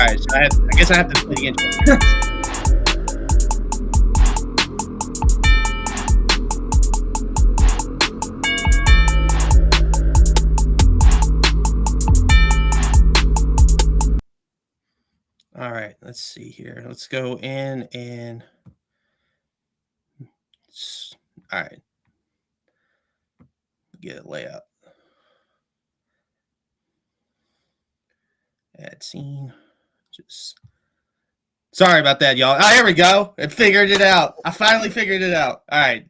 right, so I guess I have to play the intro. All right, let's see here. Let's go in and all right, get a layout. Add scene. Just sorry about that, y'all. Oh, here we go. I figured it out. I finally figured it out. All right.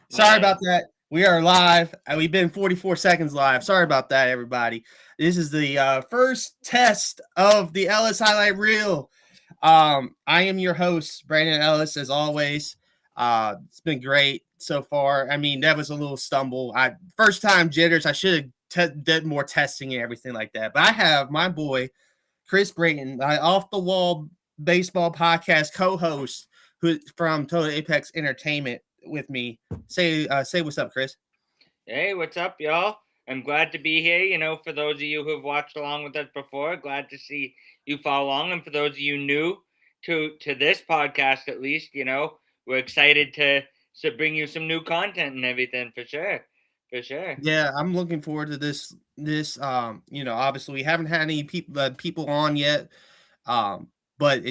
Sorry about that. We are live. We've been 44 seconds live. Sorry about that, everybody. This is the first test of the Ellis highlight reel. I am your host, Brandon Ellis, as always. It's been great so far. I mean, that was a little stumble. First time jitters. I should have did more testing and everything like that. But I have my boy Chris Brayton, off the wall baseball podcast co-host, who from Total Apex Entertainment, with me. Say what's up, Chris. Hey, what's up, y'all? I'm glad to be here. For those of you who have watched along with us before, glad to see you follow along. And for those of you new to this podcast, at least, we're excited to bring you some new content and everything for sure. For sure. Yeah, I'm looking forward to this. Obviously we haven't had any people on yet. But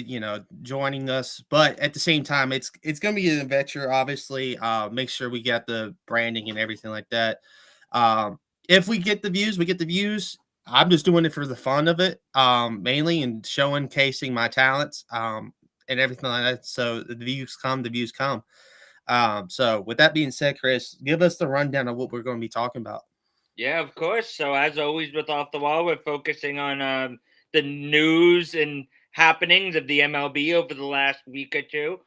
joining us. But at the same time, it's gonna be an adventure. Obviously, make sure we get the branding and everything like that. If we get the views, we get the views. I'm just doing it for the fun of it, mainly, and showcasing my talents, and everything like that. So the views come, the views come. So with that being said, Chris, give us the rundown of what we're going to be talking about. Yeah, of course. So as always with Off the Wall, we're focusing on the news and happenings of the MLB over the last week or two.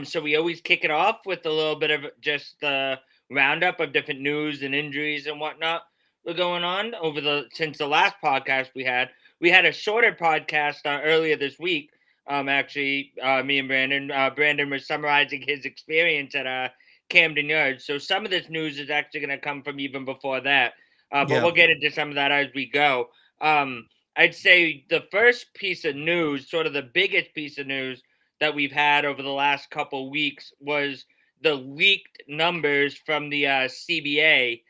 So we always kick it off with a little bit of just the roundup of different news and injuries and whatnot were going on over the since the last podcast we had. We had a shorter podcast earlier this week. Actually, me and Brandon was summarizing his experience at Camden Yards. So some of this news is actually going to come from even before that. But Yeah. we'll get into some of that as we go. I'd say the first piece of news, sort of the biggest piece of news that we've had over the last couple weeks, was the leaked numbers from the CBA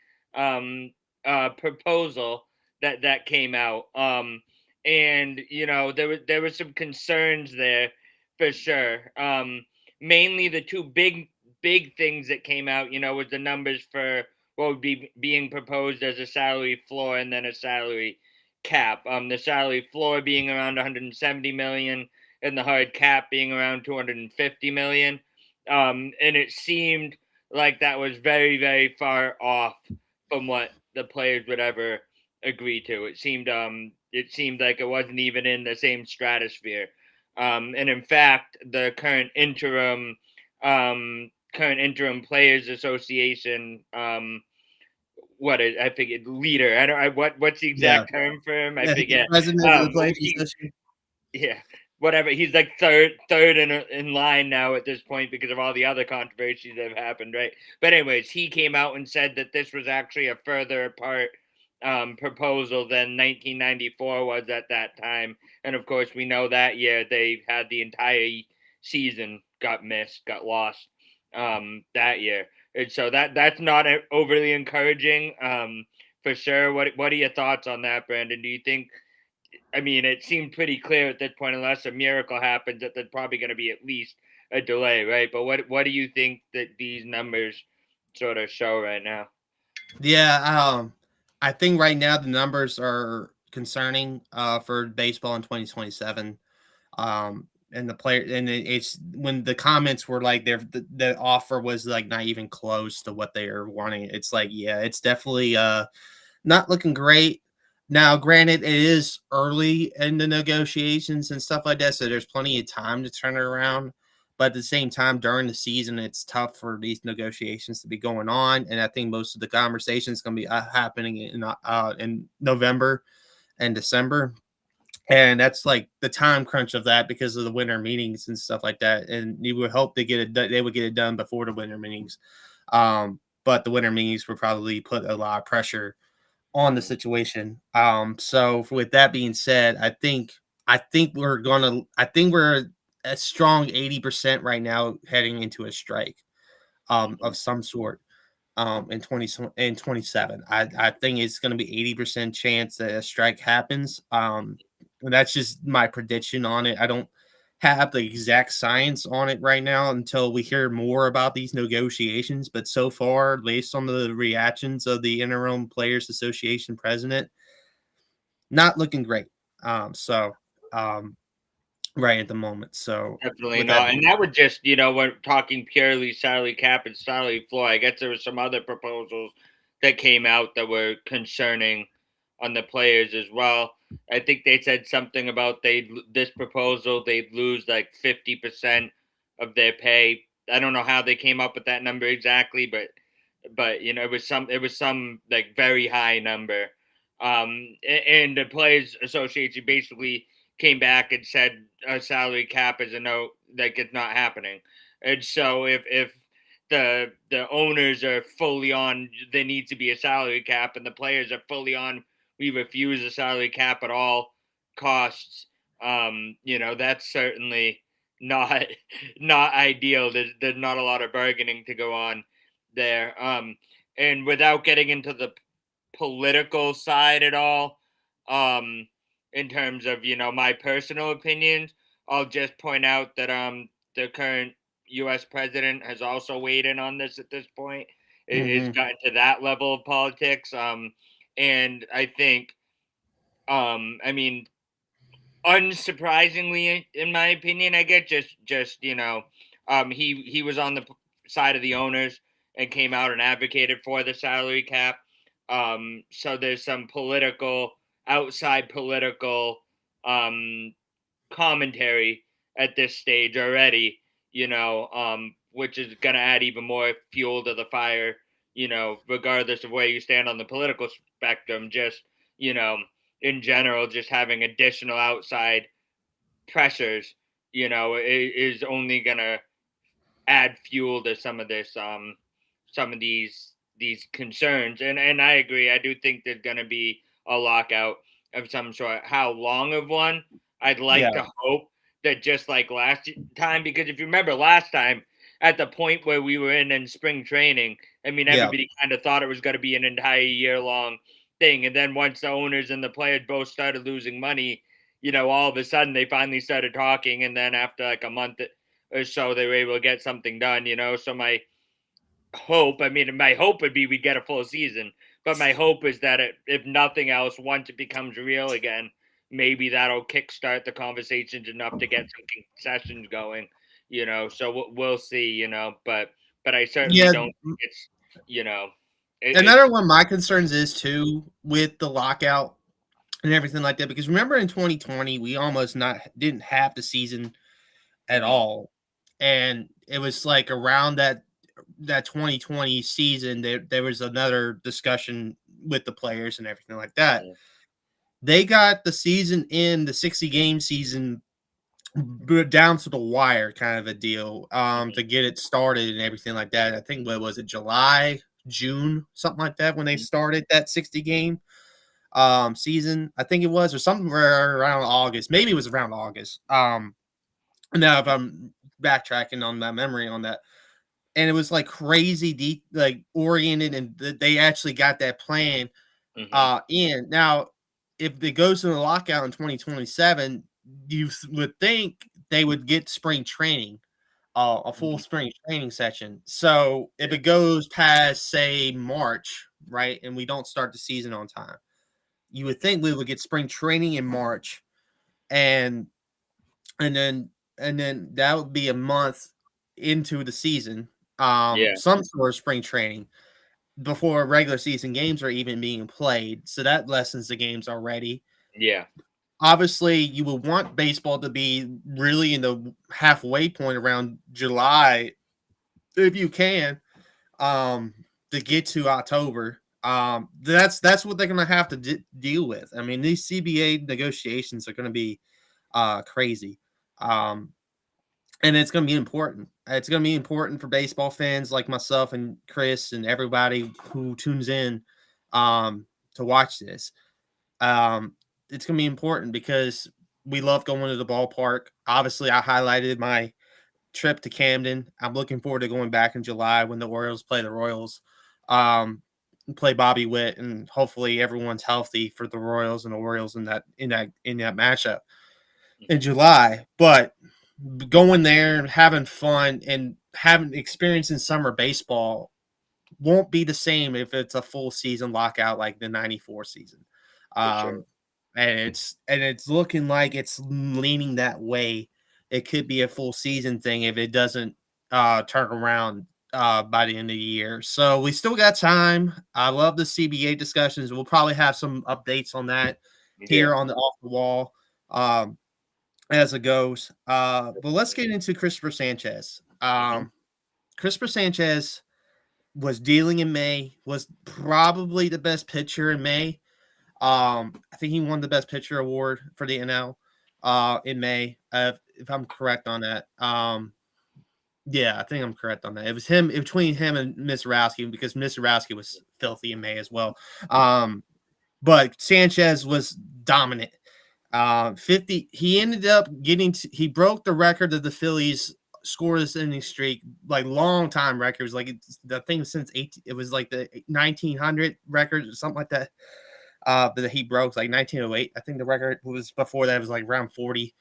proposal that came out. And there were some concerns there for sure. Mainly the two big things that came out, was the numbers for what would be being proposed as a salary floor and then a salary cap. The salary floor being around 170 million and the hard cap being around 250 million. And it seemed like that was very, very far off from what the players would ever agree to. It seemed like it wasn't even in the same stratosphere. And in fact, the current interim players association, I forget, leader. I don't. What's the Yeah. exact term for him? I Yeah. forget. President of the Players He, Association. yeah, whatever. He's like third in line now at this point because of all the other controversies that have happened, right? But anyways, he came out and said that this was actually a further apart proposal than 1994 was at that time, and of course we know that year they had the entire season got lost that year, and so that's not overly encouraging for sure. What are your thoughts on that, Brandon? Do you think? I mean, it seemed pretty clear at this point, unless a miracle happens, that there's probably going to be at least a delay, right? But what do you think that these numbers sort of show right now? Yeah, I think right now the numbers are concerning for baseball in 2027. And the player and it's when the comments were like the offer was like not even close to what they are wanting. It's like, yeah, it's definitely not looking great. Now, granted, it is early in the negotiations and stuff like that, so there's plenty of time to turn it around. But at the same time, during the season, it's tough for these negotiations to be going on, and I think most of the conversations going to be happening in November and December, and that's like the time crunch of that because of the winter meetings and stuff like that. And you would hope they would get it done before the winter meetings, but the winter meetings would probably put a lot of pressure on the situation. So with that being said, I think I think we're a strong 80% right now heading into a strike of some sort in 27. I think it's going to be 80% chance that a strike happens. And that's just my prediction on it. I don't have the exact science on it right now until we hear more about these negotiations. But so far, based on the reactions of the Interim Players Association president, not looking great. So right at the moment. So Definitely with that not. And being that would just, we're talking purely salary cap and salary floor. I guess there were some other proposals that came out that were concerning on the players as well. I think they said something about this proposal they'd lose like 50% of their pay. I don't know how they came up with that number exactly, but it was some like very high number. And the players association basically came back and said a salary cap is a no, like it's not happening. And so if the owners are fully on, there needs to be a salary cap, and the players are fully on, we refuse a salary cap at all costs. That's certainly not not ideal. There's not a lot of bargaining to go on there. And without getting into the political side at all, um, in terms of my personal opinions, I'll just point out that the current U.S. president has also weighed in on this at this point. It's Mhm. gotten to that level of politics, and I think, I mean, unsurprisingly, in my opinion, I get just he was on the side of the owners and came out and advocated for the salary cap. So there's some outside political um commentary at this stage already, which is going to add even more fuel to the fire, regardless of where you stand on the political spectrum, just, you know, in general, just having additional outside pressures, is only going to add fuel to some of these concerns. And I agree. I do think there's going to be a lockout of some sort. How long of one? I'd like Yeah. to hope that just like last time, because if you remember last time, at the point where we were in spring training, I mean, Yeah. everybody kind of thought it was going to be an entire year long thing. And then once the owners and the players both started losing money, all of a sudden they finally started talking. And then after like a month or so, they were able to get something done. So my hope would be we get a full season, but my hope is that if nothing else, once it becomes real again, maybe that'll kickstart the conversations enough to get some concessions going. So we'll see. But I certainly Yeah. don't think it's you know, Another it's one of my concerns is too with the lockout and everything like that, because remember in 2020 we almost not didn't have the season at mhm, all, and it was like around that 2020 season there was another discussion with the players and everything like that. mhm, They got the season in the 60 game season down to the wire kind of a deal mhm, to get it started and everything like that. I think what was it, July, June, something like that when they mhm, started that 60 game season, I think it was, or something around August. Maybe it was around August. Now if I'm backtracking on my memory on that, and it was like crazy deep, like oriented, and they actually got that plan mhm, in. Now, if it goes to the lockout in 2027, you would think they would get spring training, a full mhm, spring training session. So if yeah, it goes past, say, March, right, and we don't start the season on time, you would think we would get spring training in March, and and then that would be a month into the season, yeah, some sort of spring training before regular season games are even being played. So that lessens the games already. yeah, Obviously, you would want baseball to be really in the halfway point around July if you can, um, to get to October. That's what they're going to have to deal with. I mean, these CBA negotiations are going to be crazy. Um, and it's going to be important. It's going to be important for baseball fans like myself and Chris and everybody who tunes in um, to watch this. Um, it's going to be important because we love going to the ballpark. Obviously, I highlighted my trip to Camden. I'm looking forward to going back in July when the Orioles play the Royals, play Bobby Witt, and hopefully everyone's healthy for the Royals and the Orioles in that matchup in July. But going there and having fun and having experiencing summer baseball won't be the same if it's a full season lockout like the 94 season. For sure. Um, and it's looking like it's leaning that way. It could be a full season thing if it doesn't turn around by the end of the year. So we still got time. I love the CBA discussions. We'll probably have some updates on that Yeah. here on the off the wall as it goes. But let's get into Christopher Sanchez. Mhm. Christopher Sanchez was dealing in May, was probably the best pitcher in May. I think he won the best pitcher award for the NL in May, if I'm correct on that. Yeah, I think I'm correct on that. It was him between him and Mizorowski because Mizorowski was filthy in May as well. But Sanchez was dominant. 50. He ended up he broke the record of the Phillies scoreless inning streak, like long time records. Like the thing since 18, it was like the 1900 record or something like that. That he broke like 1908. I think the record was before that. It was like around 40.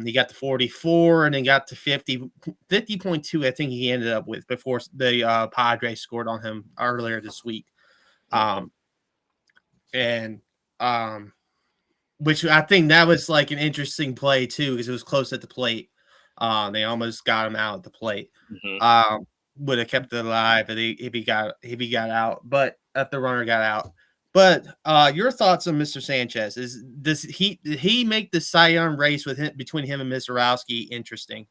He got to 44 and then got to 50.2. I think he ended up with before the Padres scored on him earlier this week. Mhm. Um, and which I think that was like an interesting play too because it was close at the plate. They almost got him out at the plate. Mhm. Um, would have kept it alive if he got out, but if the runner got out. But your thoughts on Mr. Sanchez? Did he make the Cy Young race with him between him and Mizorowski interesting?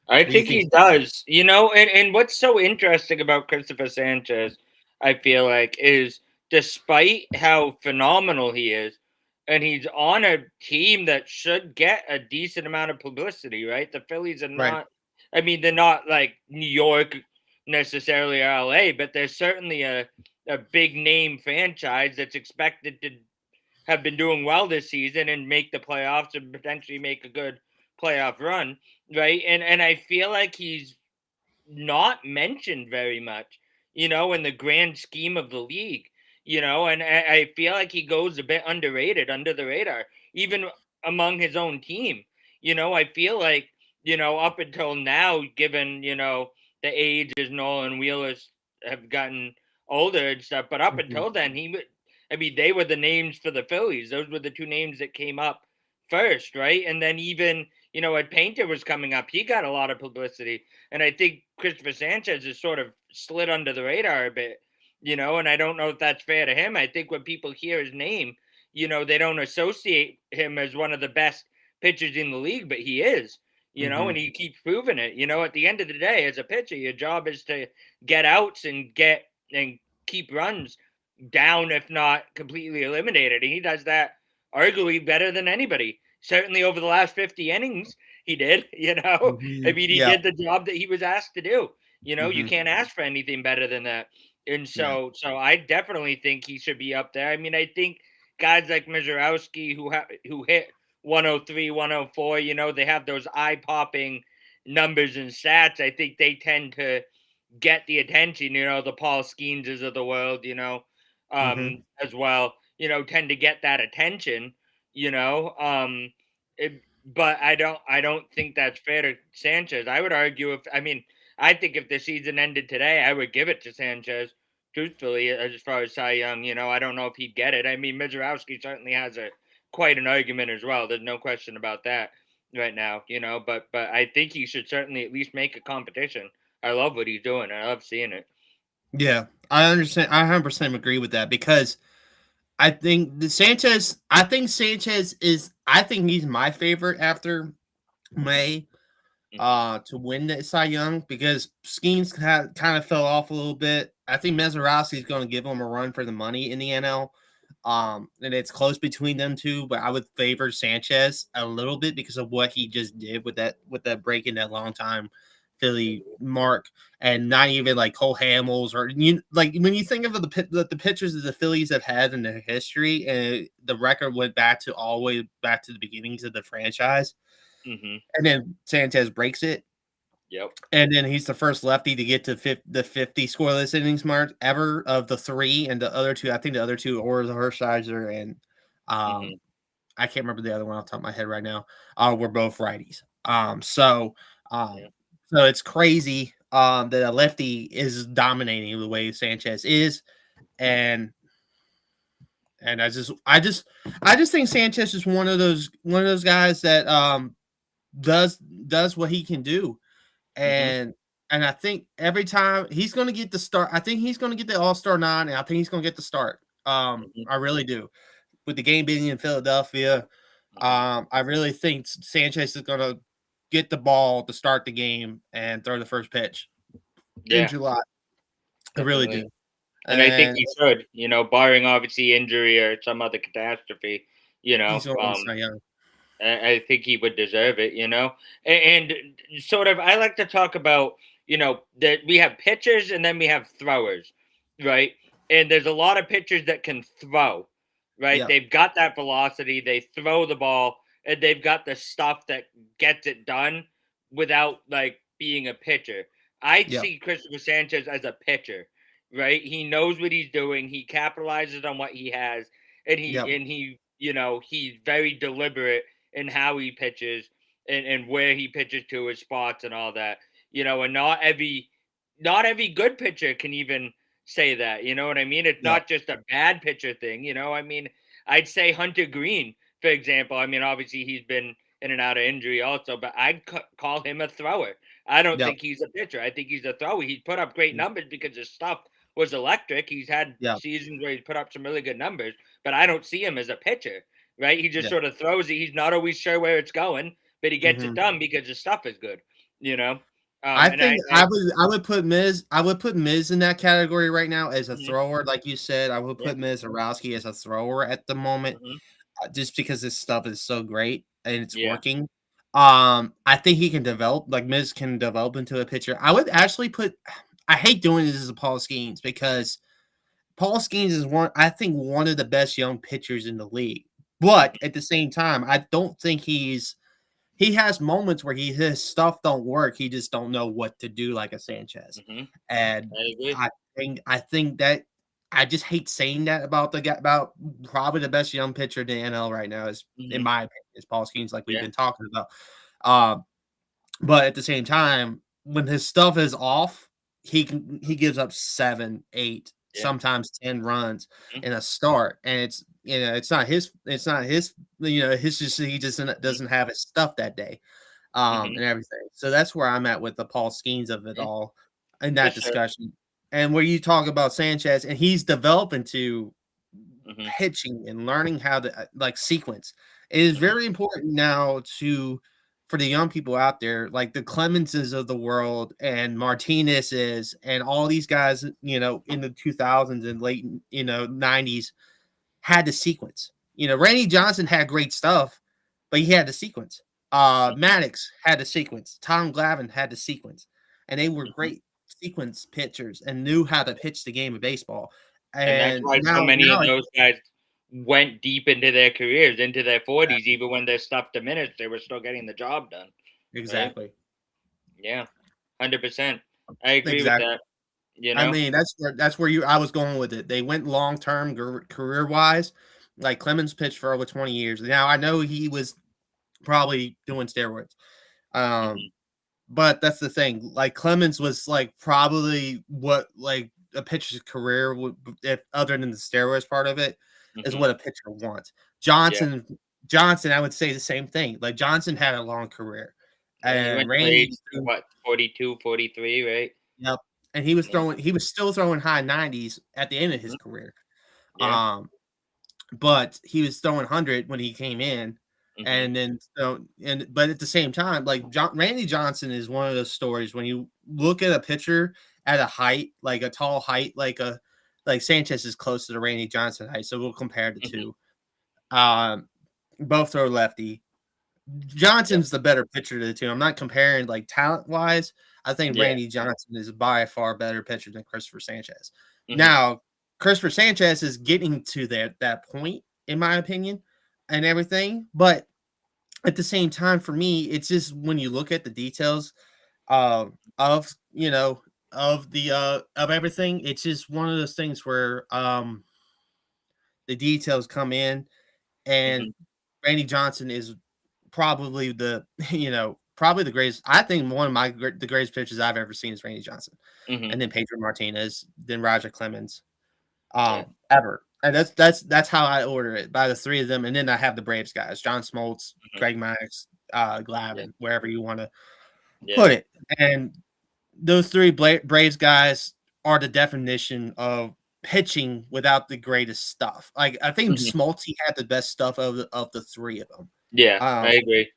I Do you think think? he does. And what's so interesting about Christopher Sanchez, I feel like, is despite how phenomenal he is, and he's on a team that should get a decent amount of publicity, right? The Phillies are Right. not, I mean, they're not like New York necessarily or LA, but they're certainly a big name franchise that's expected to have been doing well this season and make the playoffs and potentially make a good playoff run, right? And I feel like he's not mentioned very much, in the grand scheme of the league, and I feel like he goes a bit underrated, under the radar, even among his own team. I feel like, up until now, given, the age as Nolan Wheelers have gotten older and stuff, but up Mhm. until then, I mean, they were the names for the Phillies. Those were the two names that came up first, right? And then even, when Painter was coming up, he got a lot of publicity. And I think Christopher Sanchez has sort of slid under the radar a bit, and I don't know if that's fair to him. I think when people hear his name, they don't associate him as one of the best pitchers in the league, but he is, and Mhm. he keeps proving it. At the end of the day, as a pitcher, your job is to get outs and keep runs down, if not completely eliminated. And he does that arguably better than anybody. Certainly over the last 50 innings, he did, I Mhm. mean, he Yeah. did the job that he was asked to do. You Mhm. can't ask for anything better than that. And Yeah. so I definitely think he should be up there. I mean, I think guys like Mizorowski who hit 103, 104, they have those eye-popping numbers and stats. I think they tend to get the attention, the Paul Skeens of the world, Mhm. as well, tend to get that attention, you know. But I don't think that's fair to Sanchez. I would argue I think if the season ended today, I would give it to Sanchez. Truthfully, as far as Cy Young, I don't know if he'd get it. I mean, Mizorowski certainly has a quite an argument as well. There's no question about that right now, but I think he should certainly at least make a competition. I love what he's doing. I love seeing it. Yeah. I understand. I 100% agree with that because I think Sanchez is. I think he's my favorite after May Hmm. to win the Cy Young because Skeens kind of fell off a little bit. I think Mezorowski is going to give him a run for the money in the NL. And it's close between them two, but I would favor Sanchez a little bit because of what he just did with that breaking that long time Philly mark, and not even like Cole Hamels or like when you think of the pitchers that the Phillies have had in their history, and the record went back to all the way back to the beginnings of the franchise, Mm-hmm. and then Sanchez breaks it. Yep. And then he's the first lefty to get to the 50 scoreless innings mark ever of the three, and the other two, I think the other two, or Hershiser and Mm-hmm. I can't remember the other one off the top of my head right now. Were both righties. So Yeah. so it's crazy that a lefty is dominating the way Sanchez is, and I just think Sanchez is one of those guys that does what he can do, Mm-hmm. and I think every time he's going to get the start. I think he's going to get the All-Star nod, and I think he's going to get the start. Mm-hmm. I really do. With the game being in Philadelphia, Mm-hmm. I really think Sanchez is going to get the ball to start the game and throw the first pitch in Yeah, July. I really definitely. do. And I think And he should, barring obviously injury or some other catastrophe, he's going to win Cy Young. I think he would deserve it. And sort of, I like to talk about, that we have pitchers and then we have throwers, right? And there's a lot of pitchers that can throw, right? Yep. They've got that velocity, they throw the ball, and they've got the stuff that gets it done without like being a pitcher. I Yep. see Christopher Sanchez as a pitcher, right? He knows what he's doing, he capitalizes on what he has, and he Yep. and he he's very deliberate in how he pitches and where he pitches to his spots and all that. And not every good pitcher can even say that. You know what I mean? It's Yep. not just a bad pitcher thing. I mean, I'd say Hunter Green, for example. I mean, obviously he's been in and out of injury also, but I'd call him a thrower. I don't Yep. think he's a pitcher. I think he's a thrower. He's put up great numbers because his stuff was electric. He's had Yep. seasons where he's put up some really good numbers, but I don't see him as a pitcher, right? He just Yep. sort of throws it. He's not always sure where it's going, but he gets it Mhm. done because his stuff is good, you know. I And think I would put Miz in that category right now as a mhm, thrower, like you said. I would yeah, put Miz Orowski as a thrower at the moment, mhm, just because this stuff is so great and it's yeah, working. I think he can develop, like Miz can develop into a pitcher. I would actually put. I hate doing this as a Paul Skeens because Paul Skeens is I think one of the best young pitchers in the league, but mhm, at the same time, I don't think he has moments where his stuff don't work. He just don't know what to do like a Sanchez. mhm. And I agree. I think that I just hate saying that about the guy, about probably the best young pitcher in the NL right now is, in Mhm, my opinion, is Paul Skeens, like we've yeah, been talking about. Um, but at the same time, when his stuff is off, he gives up 7, 8, yeah, sometimes 10 runs mhm, in a start, and it's not his his just he just mhm, doesn't have his stuff that day, mhm, and everything. So that's where I'm at with the Paul Skeens of it mhm, all in for that sure. discussion. And where you talk about Sanchez, and he's developing to Mhm, pitching and learning how to like sequence. It is mhm, very important now for the young people out there, like the Clemenses of the world and Martinez's and all these guys, in the 2000s and late, 90s had the sequence. Randy Johnson had great stuff, but he had the sequence. mhm, Maddox had the sequence. Tom Glavine had the sequence, and they were mhm. great sequence pitchers and knew how to pitch the game of baseball. And that's And why so now, many now of it, those guys went deep into their careers, into their 40s, even when their stuff diminished, they were still getting the job done, right? exactly, Yeah, 100%. I agree with exactly. that, you I know? mean, that's where I was going with it. They went long term career wise. Like Clemens pitched for over 20 years. Now I know he was probably doing steroids. Um, Mhm, But that's the thing. Like Clemens was like probably what like a pitcher's career would, if other than the steroids part of it, is mhm, what a pitcher wants. yeah. Johnson, I would say the same thing. Like Johnson had a long career, Yeah, he and went to age, Randy, what, 42, 43, right? yep, and he was Yeah, throwing. He was still throwing high 90s at the end of his mhm, career. yeah, Um, but he was throwing 100 when he came in. mhm, And then but at the same time, like Randy Johnson is one of those stories when you look at a pitcher at a height, like a tall height, like Sanchez is close to the Randy Johnson height, so we'll compare the mhm, two. Um, both throw lefty. Johnson's the better pitcher of the two. I'm not comparing like talent wise. I think Yeah. Randy Johnson is by far better pitcher than Christopher Sanchez. Mhm. Now, Christopher Sanchez is getting to that point, in my opinion, and everything. But at the same time, for me, it's just when you look at the details of of everything, it's just one of those things where the details come in, and Mhm. Randy Johnson is probably the probably the greatest. I think one of the greatest pitchers I've ever seen is Randy Johnson, Mhm. and then Pedro Martinez, then Roger Clemens, Yeah. ever. And that's how I order it by the three of them, and then I have the Braves guys: John Smoltz, Mhm. Greg Maddux, Yeah. Glavine, wherever you want to Yeah. put it. And those three Braves guys are the definition of pitching without the greatest stuff. Like I think Mhm. Smoltz had the best stuff of the three of them. Yeah. Um, I agree.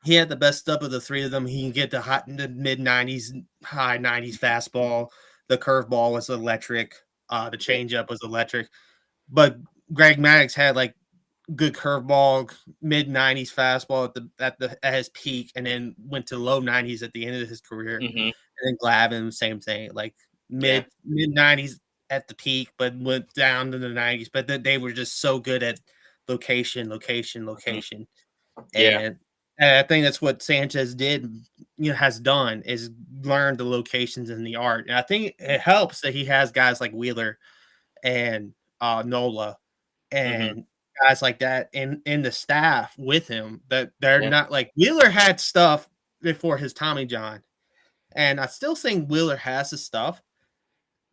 he had the best stuff of the three of them. He can get the mid 90s, high 90s fastball. The curveball was electric. The Yeah. changeup was electric. But Greg Maddux had like good curveball, mid 90s fastball at his peak, and then went to low 90s at the end of his career. Mhm. And then Glavine, same thing, like Yeah. mid 90s at the peak, but went down to the 90s. But they were just so good at location, location, Mhm. location. Yeah. And I think that's what Sanchez did, has done is learn the locations and the art. And I think it helps that he has guys like Wheeler and Nola Mhm. and guys like that in the staff with him, that they're Yeah. not like Wheeler had stuff before his Tommy John. And I still think Wheeler has his stuff.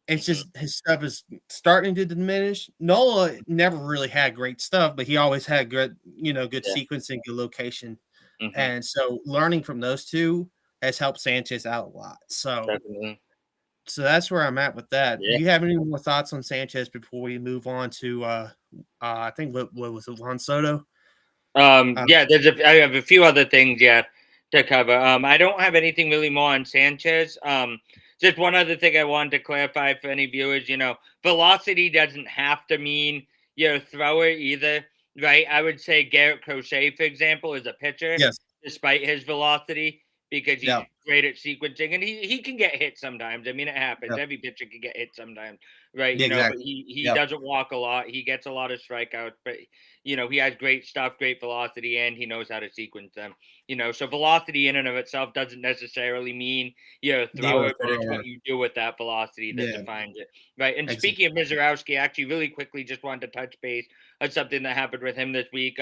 It's Mhm. just his stuff is starting to diminish. Nola never really had great stuff, but he always had good Yeah. sequencing, good location. Mhm. And so learning from those two has helped Sanchez out a lot. Definitely. So that's where I'm at with that. Do Yeah. you have any more thoughts on Sanchez before we move on to I think what was it, Juan Soto? Uh, Yeah, I have a few other things, yeah, to cover. I don't have anything really more on Sanchez. Just one other thing I wanted to clarify for any viewers, velocity doesn't have to mean you're a thrower either, right? I would say Garrett Crochet, for example, is a pitcher, yes. despite his velocity, because Yeah. he's great at sequencing, and he can get hit sometimes. I mean, it happens. Yeah. Every pitcher can get hit sometimes, right? Yeah, But exactly. he Yeah. doesn't walk a lot. He gets a lot of strikeouts, but he has great stuff, great velocity, and he knows how to sequence them. So velocity in and of itself doesn't necessarily mean you're a You're a thrower, but it's thrower. what you do with that velocity that Yeah. defines it, right? And Exactly. speaking of Mizorowski, actually, really quickly, just wanted to touch base on something that happened with him this week,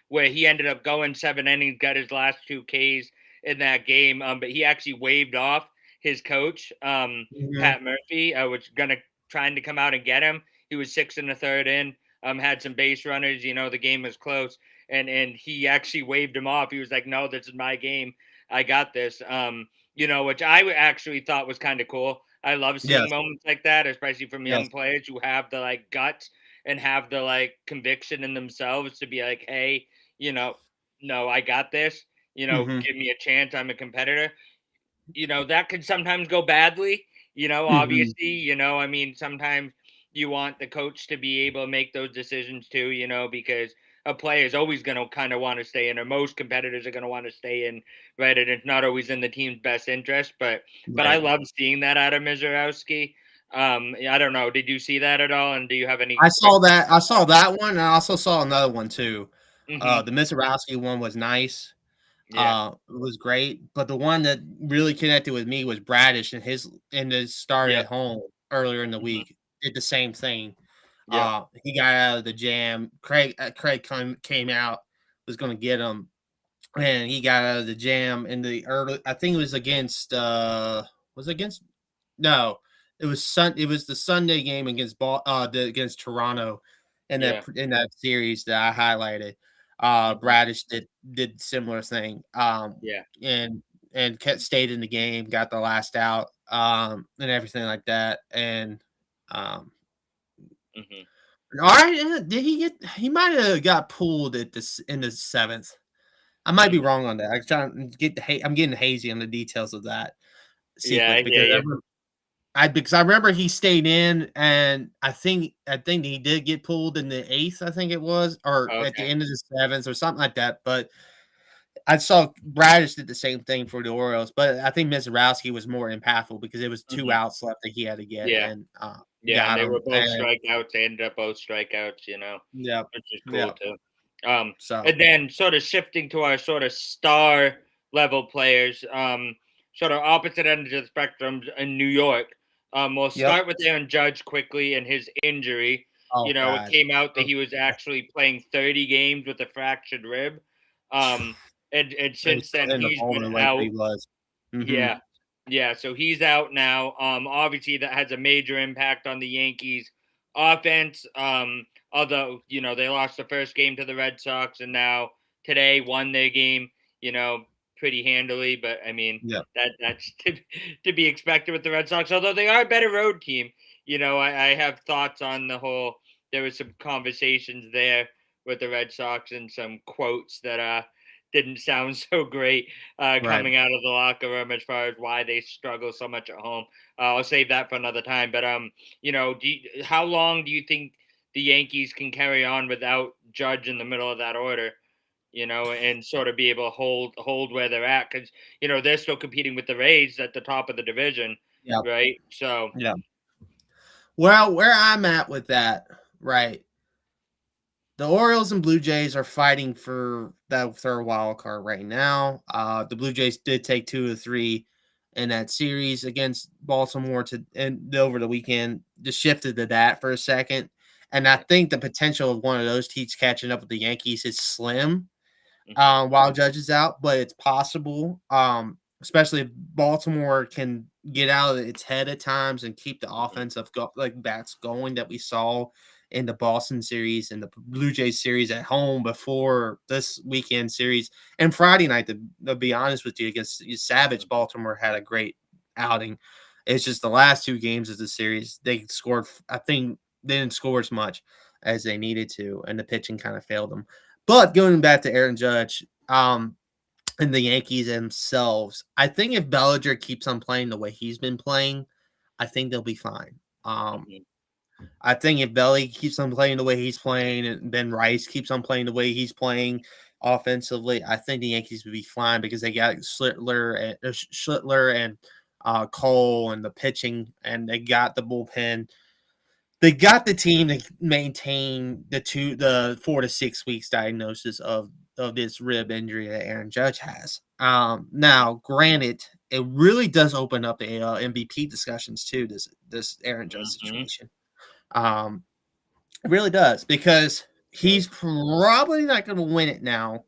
where he ended up going 7 innings, got his last 2 Ks in that game, but he actually waved off his coach, Mhm. Pat Murphy, was gonna trying to come out and get him. He was 6 1/3 in, had some base runners. The game was close, and he actually waved him off. He was like, "No, this is my game. I got this." Which I actually thought was kind of cool. I love seeing Yes. moments like that, especially from Yes. young players who have the like guts and have the like conviction in themselves to be like, "Hey, you know, no, I got this. Mhm. Give me a chance. I'm a competitor." That could sometimes go badly, Mhm. obviously, I mean, sometimes you want the coach to be able to make those decisions too, because a player is always going to kind of want to stay in, or most competitors are going to want to stay in, right? And it's not always in the team's best interest, but I Right. love seeing that out of Mizorowski. I don't know. Did you see that at all? And do you have any I quick? saw that. I saw that one, and I also saw another one too. Mm-hmm. The Mizorowski one was nice. Yeah. It was great, but the one that really connected with me was Bradish and his start Yep. at home earlier in the Mm-hmm. week. Did the same thing. Yep. He got out of the jam. Craig came out, was going to get him, and he got out of the jam in the early. I think it was against. Was it against? No, it was the Sunday game against Toronto Yeah. in that series that I highlighted. Mm-hmm. Bradish did similar thing. Yeah. And kept stayed in the game, got the last out, and everything like that. And um, Mm-hmm. all right, did he get? He might have got pulled in the seventh. I might be Mm-hmm. wrong on that. I'm trying to I'm getting hazy on the details of that Yeah, sequence I hear you. because I remember he stayed in, and I think he did get pulled in the eighth. I think it was, or at the Okay. end of the seventh, or something like that. But I saw Bradish did the same thing for the Orioles, but I think Mizorowski was more impactful because it was 2 Mhm. outs left that he had to get Yeah. and, Yeah, and got they were him, both and strikeouts. They ended up both strikeouts, yep, which is cool yep, too. so, And then sort of shifting to our sort of star level players, sort of opposite ends of the spectrum in New York. We'll yep. start with Aaron Judge quickly and his injury. Oh It god. came out that Oh, he was actually playing 30 games with a fractured rib. Um, and and since still then hitting the he's home been run like out. he was. Mhm. Yeah. Yeah. So he's out now. Obviously that has a major impact on the Yankees offense. Although, they lost the first game to the Red Sox and now today won their game, you know, pretty handily. But I mean, Yep. that's to be expected with the Red Sox, although they are a better road team. I have thoughts on the whole, there was some conversations there with the Red Sox and some quotes that didn't sound so great Right. coming out of the locker room as far as why they struggle so much at home. I'll save that for another time. But how long do you think the Yankees can carry on without Judge in the middle of that order? And sort of be able to hold where they're at because they're still competing with the Rays at the top of the division, Yep. right? So, Yep. Well, where I'm at with that, right, the Orioles and Blue Jays are fighting for that third wild card right now. The Blue Jays did take 2 of 3 in that series against Baltimore to and over the weekend. Just shifted to that for a second, and I think the potential of one of those teams catching up with the Yankees is slim. mhm, While Judge is out, but it's possible. Especially if Baltimore can get out of its head at times and keep the mhm, offensive like bats going that we saw in the Boston series and the Blue Jays series at home before this weekend series and Friday night. To be honest with you, against Savage, mhm, Baltimore had a great outing. It's just the last 2 games of the series they scored. I think they didn't score as much as they needed to, and the pitching kind of failed them. But going back to Aaron Judge, and the Yankees themselves, I think if Bellinger keeps on playing the way he's been playing, I think they'll be fine. mhm. I think if Belly keeps on playing the way he's playing and Ben Rice keeps on playing the way he's playing offensively, I think the Yankees would be fine because they got Schlittler and Cole and the pitching, and they got the bullpen. They got the team to maintain the 4 to 6 weeks diagnosis of this rib injury that Aaron Judge has. Now, granted, it really does open up the MVP discussions too. This Aaron Judge Mhm. situation, it really does because he's probably not going to win it now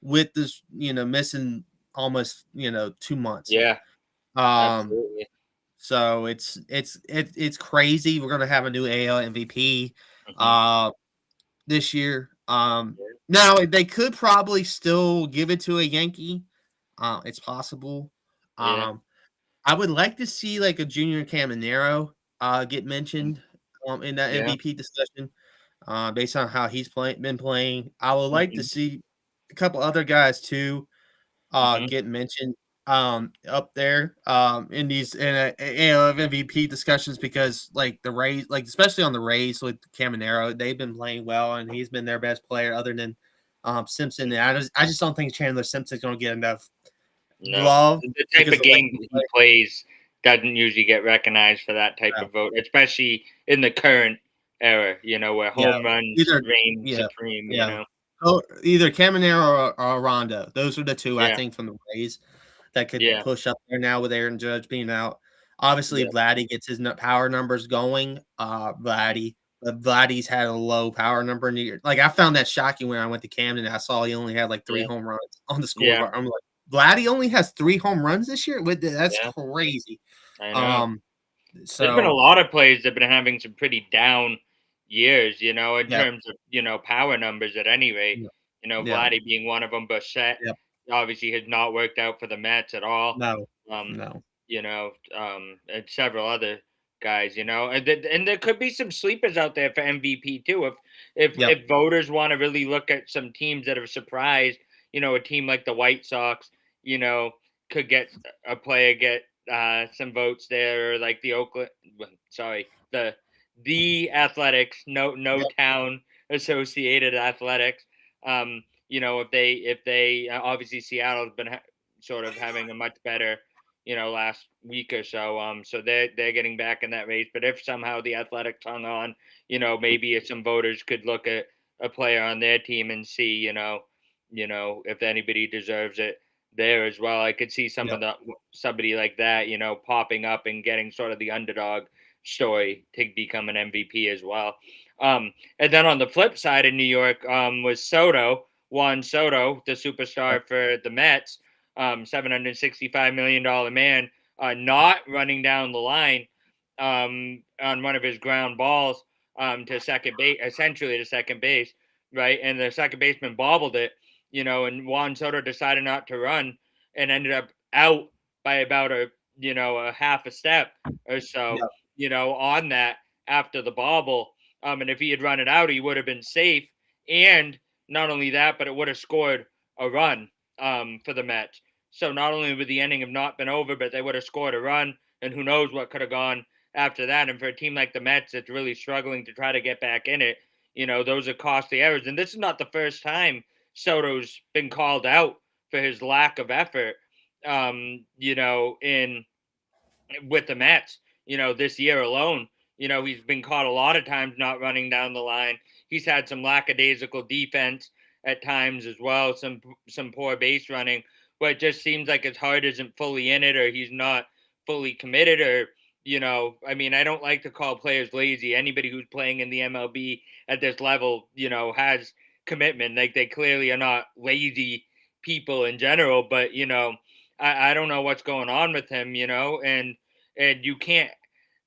with this, missing almost 2 months. Yeah, Um, absolutely. so it's crazy. We're gonna have a new AL MVP Mhm. uh this year. Yeah. Now they could probably still give it to a Yankee. It's possible. Yeah. Um, I would like to see like a Junior Caminero get Mhm. mentioned in that Yeah. MVP discussion. Based on how he's been playing. I would like to Mhm. see a couple other guys too Mhm. get mentioned up there in these MVP discussions because like the Rays, like especially on the Rays with Caminero, they've been playing well and he's been their best player other than Simpson. And I just don't think Chandler Simpson's gonna get enough No, love the type because of of the way game he that he plays. plays doesn't usually get recognized for that type Yeah, of vote, especially in the current era, where yeah. home runs Either reign yeah, supreme. yeah. Oh, either Caminero or Rondo. Those are the two I Yeah, think from the Rays that could yeah, push up there now with Aaron Judge being out. Obviously, yeah, Vladdy gets his power numbers going. But Vladdy's had a low power number in the year. Like I found that shocking when I went to Camden. I saw he only had like 3 home runs on the yeah, scoreboard. I'm like, Vladdy only has 3 home runs this year. That's yeah. crazy. I know. Um, There's been a so lot of players that have been having some pretty down years, in yeah, terms of, power numbers at any rate. yeah, yeah, Vladdy being one of them, Bichette yeah. obviously has not worked out for the Mets at all. No, Um, no. and several other guys, and there could be some sleepers out there for MVP too. If Yep, if voters want to really look at some teams that have surprised, a team like the White Sox, you know, could get a player get some votes there, or like the Oakland, sorry, the Athletics, no yep, town associated Athletics. if they obviously Seattle's been sort of having a much better, last week or so. So they're getting back in that race. But if somehow the Athletics hung on, maybe if some voters could look at a player on their team and see, if anybody deserves it there as well. I could see Yeah. somebody like that, popping up and getting sort of the underdog story to become an MVP as well. And then on the flip side in New York, was Juan Soto, the superstar for the Mets, $765 million man, not running down the line on one of his ground balls to second base, essentially to second base, right? And the second baseman bobbled it, and Juan Soto decided not to run and ended up out by about a half a step or so, Yeah. on that after the bobble. And if he had run it out, he would have been safe. And not only that, but it would have scored a run for the Mets. So not only would the inning have not been over, but they would have scored a run, and who knows what could have gone after that. And for a team like the Mets that's really struggling to try to get back in it, those are costly errors. And this is not the first time Soto's been called out for his lack of effort, in with the Mets, this year alone. He's been caught a lot of times not running down the line. He's had some lackadaisical defense at times as well, some poor base running, but it just seems like his heart isn't fully in it, or he's not fully committed, or I mean, I don't like to call players lazy. Anybody who's playing in the MLB at this level, has commitment. Like, they clearly are not lazy people in general, but I don't know what's going on with him, and you can't,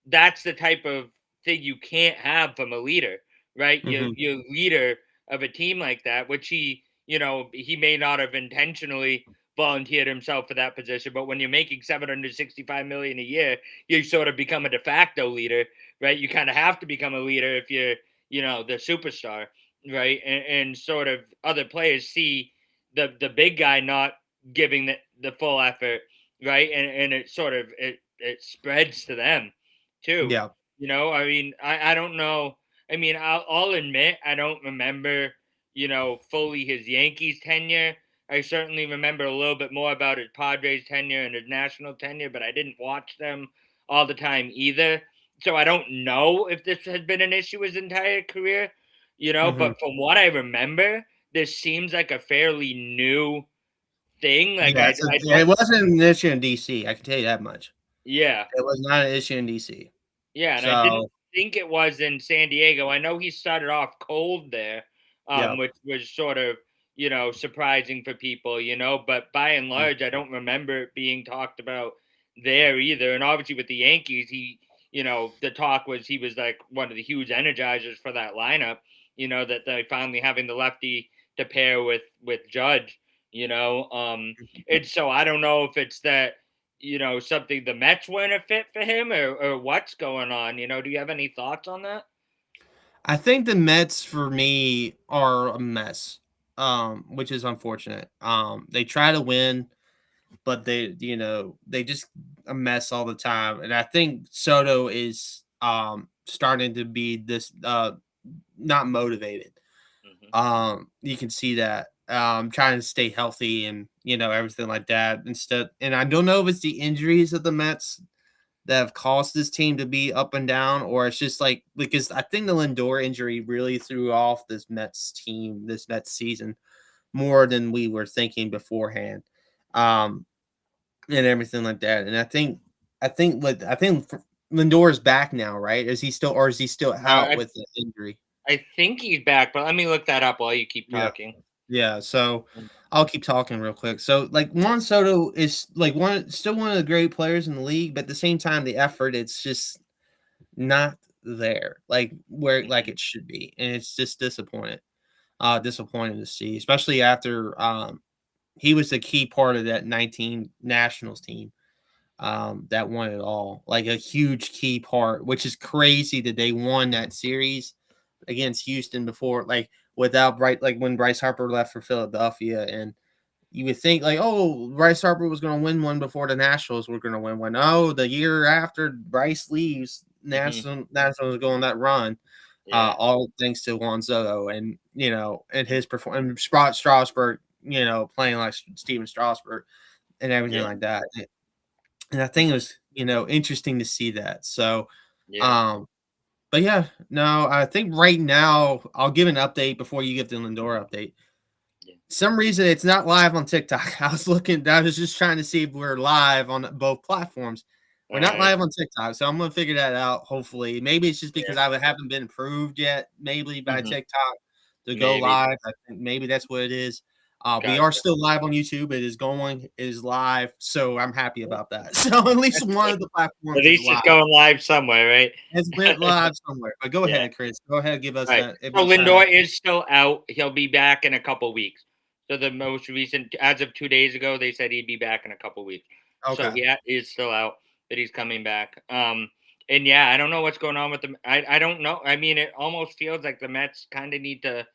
that's the type of thing you can't have from a leader, right? You Hmm. you're leader of a team like that, which he may not have intentionally volunteered himself for that position, but when you're making 765 million a year, you sort of become a de facto leader, right? You kind of have to become a leader if you're, the superstar, right? And sort of other players see the big guy not giving the full effort, right? And it sort of it spreads to them too. Yeah. I mean, I don't know. I mean, I'll admit I don't remember, fully his Yankees tenure. I certainly remember a little bit more about his Padres tenure and his national tenure, but I didn't watch them all the time either. So I don't know if this has been an issue his entire career, Hmm. but from what I remember, this seems like a fairly new thing. Like Yeah. I Yeah, don't, it wasn't an issue in DC. I can tell you that much. yeah. It was not an issue in DC. Yeah, and I didn't So think it was in San Diego. I know he started off cold there, yeah. which was sort of, surprising for people, but by and large, I don't remember it being talked about there either. And obviously with the Yankees, the talk was he was like one of the huge energizers for that lineup, that they finally having the lefty to pair with Judge, and so I don't know if it's that something the Mets weren't a fit for him, or what's going on. Do you have any thoughts on that? I think the Mets for me are a mess, which is unfortunate. They try to win, but they just a mess all the time. And I think Soto is starting to be this not motivated. Hmm. You can see that trying to stay healthy and everything like that. Instead, and I don't know if it's the injuries of the Mets that have caused this team to be up and down, or it's just like because I think the Lindor injury really threw off this Mets team, this Mets season more than we were thinking beforehand, and everything like that. And I think Lindor is back now, right? Is he still, or is he still out I with the injury? I think he's back, but let me look that up while you keep Yeah. talking. Yeah, so I'll keep talking real quick. So, like, Juan Soto is like one of the great players in the league, but at the same time, the effort it's just not there, like where like Mhm. it should be, and it's just disappointing to see, especially after he was a key part of that 19 Nationals team that won it all, like a huge key part, which is crazy that they won that series against Houston before, like without Bright, like when Bryce Harper left for Philadelphia, and you would think like, oh, Bryce Harper was going to win one before the Nationals were going to win one. Oh, the year after Bryce leaves, Mhm. Nationals go on that run. Yeah. all thanks to Juan Soto and and his performance, Strasburg, playing like Steven Strasburg and everything Yeah. like that. And I think it Mhm. was interesting to see that. So, Yeah. um, but yeah, no, I think right now I'll give an update before you give the Lindor update. Yeah. Some reason it's not live on TikTok. I was just trying to see if we're live on both platforms. We're All not right. live on TikTok, so I'm gonna figure that out. Hopefully, maybe it's just because Yeah. I haven't been approved yet, maybe by Mhm. TikTok to go Maybe. live. I think maybe that's what it is. We are Gotcha. still live on YouTube. It is live, so I'm happy about that. So at least That's one good. of the At platforms is least it's live. going live somewhere, right? It's went live somewhere. But go Yeah. ahead, Chris. Go ahead, give us Right. that. If So you kind of Lindor is still out. He'll be back in a couple weeks. So the most recent, as of 2 days ago, they said he'd be back in a couple weeks. So okay. he is still out, but he's coming back. And yeah, I don't know what's going on with them. I don't know. I mean, it almost feels like the Mets kind of need to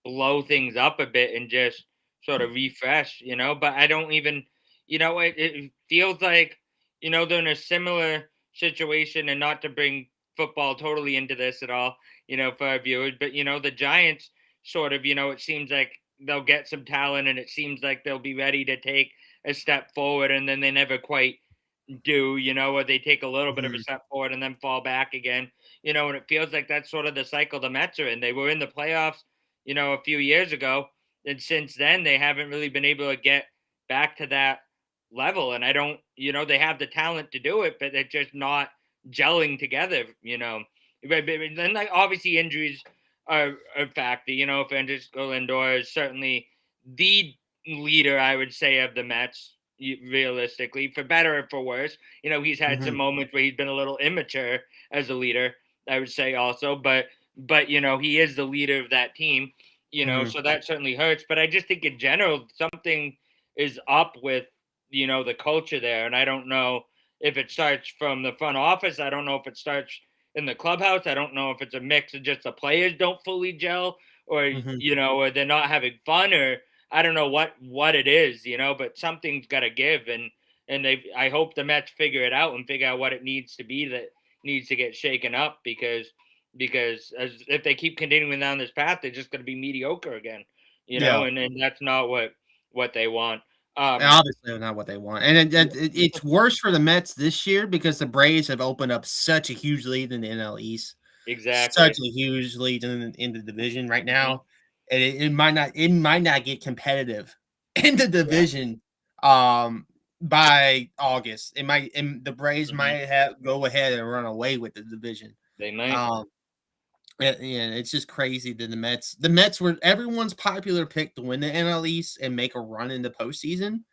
blow things up a bit and just sort of refresh, But I don't even, it feels like, they're in a similar situation, and not to bring football totally into this at all, for our viewers, but the Giants sort of, it seems like they'll get some talent, and it seems like they'll be ready to take a step forward, and then they never quite do, or they take a little bit of a Mhm, step forward and then fall back again, and it feels like that's sort of the cycle the Mets are in. They were in the playoffs, a few years ago, and since then they haven't really been able to get back to that level. And I don't, they have the talent to do it, but they're just not gelling together, But then, like, obviously injuries are a factor, Francisco Lindor is certainly the leader, I would say, of the Mets, realistically, for better or for worse. He's had some mhm, moments where he's been a little immature as a leader, I would say, also, but he is the leader of that team, mhm, so that certainly hurts. But I just think in general something is up with the culture there, and I don't know if it starts from the front office. I don't know if it starts in the clubhouse. I don't know if it's a mix of just the players don't fully gel, or mhm. or they're not having fun, or I don't know what it is, but something's got to give. And I hope the Mets figure it out and figure out what it needs to be that needs to get shaken up, because as if they keep continuing down this path, they're just going to be mediocre again, Yeah. and that's not what they want. And Um, obviously not what they want, and it's worse for the Mets this year because the Braves have opened up such a huge lead in the NL East, such exactly. a huge lead in the division right Hmm. now, and it might not get competitive in the Yeah. division, by August. It might and the Braves Hmm. might have go ahead and run away with the division. They might. Um, yeah, it's just crazy that the Mets were everyone's popular pick to win the NL East and make a run in the postseason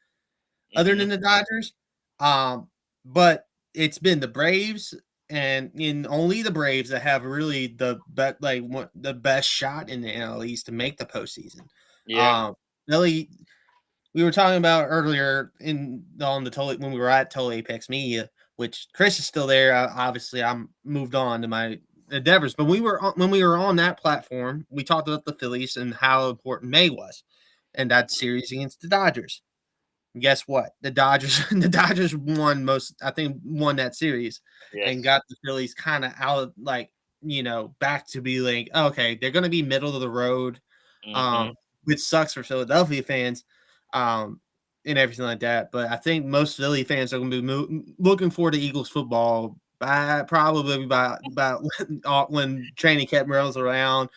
other Hmm. than the Dodgers. Um, but it's been the Braves and in only the Braves that have really the best shot in the NL East to make the postseason. Yeah. Um, really, we were talking about earlier in on the Total when we were at Total Apex Media, which Chris is still there. Obviously, I'm moved on to my endeavors, but when we were on that platform, we talked about the Phillies and how important May was, and that series against the Dodgers. Guess what? The Dodgers the Dodgers won that series and Yes. got the Phillies kind of out of back to be like, okay, they're gonna be middle of the road, Hmm. um, which sucks for Philadelphia fans, um, and everything like that. But I think most Philly fans are gonna be looking forward to Eagles football probably by about when training camp rolls around.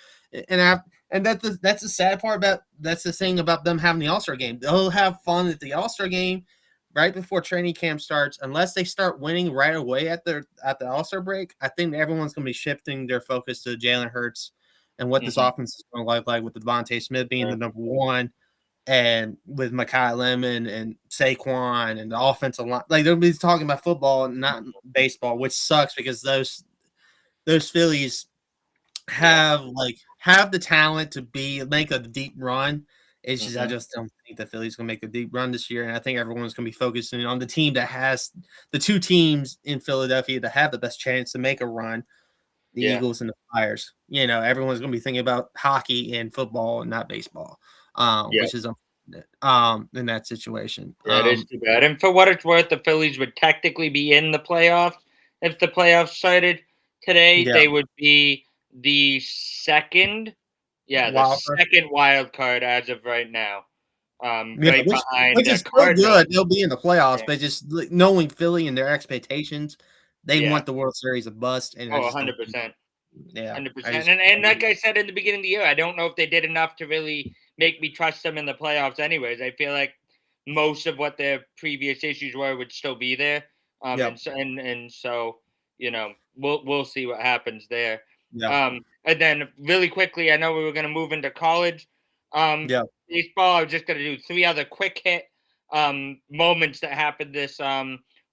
And I and that's the sad part about that's the thing about them having the All-Star game. They'll have fun at the All-Star game right before training camp starts, unless they start winning right away at the All-Star break. I think everyone's gonna be shifting their focus to Jalen Hurts and what this Hmm. offense is gonna look like with Devontae Smith being Yeah. the number one and with Mekhi Lemon and Saquon and the offensive line. Like they'll be talking about football and not baseball, which sucks because those Phillies Yeah. have the talent to make a deep run. It's just I Hmm. just don't think the Phillies gonna make a deep run this year, and I think everyone's gonna be focusing on the team that has the two teams in Philadelphia that have the best chance to make a run, the Yeah. Eagles and the Flyers. Everyone's gonna be thinking about hockey and football and not baseball, Yeah. which is unfortunate, in that situation. Yeah, it is too bad. And for what it's worth, the Phillies would technically be in the playoffs if the playoffs started today. Yeah, They would be the second, the Wild card. second wild card as of right now. Yeah, Right behind which the is still Cardinals. good. They'll be in the playoffs, Yeah. but just like, knowing Philly and their expectations, they Yeah. want the World Series a bust, and I Oh, just don't think. 100%. Yeah, I 100%. just And like I said in the beginning of the year, I don't know if they did enough to really make me trust them in the playoffs anyways. I feel like most of what their previous issues were would still be there. yeah, And so, we'll see what happens there. yeah, And then really quickly, I know we were gonna move into college. Um yeah, Baseball, I was just gonna do three other quick hit moments that happened this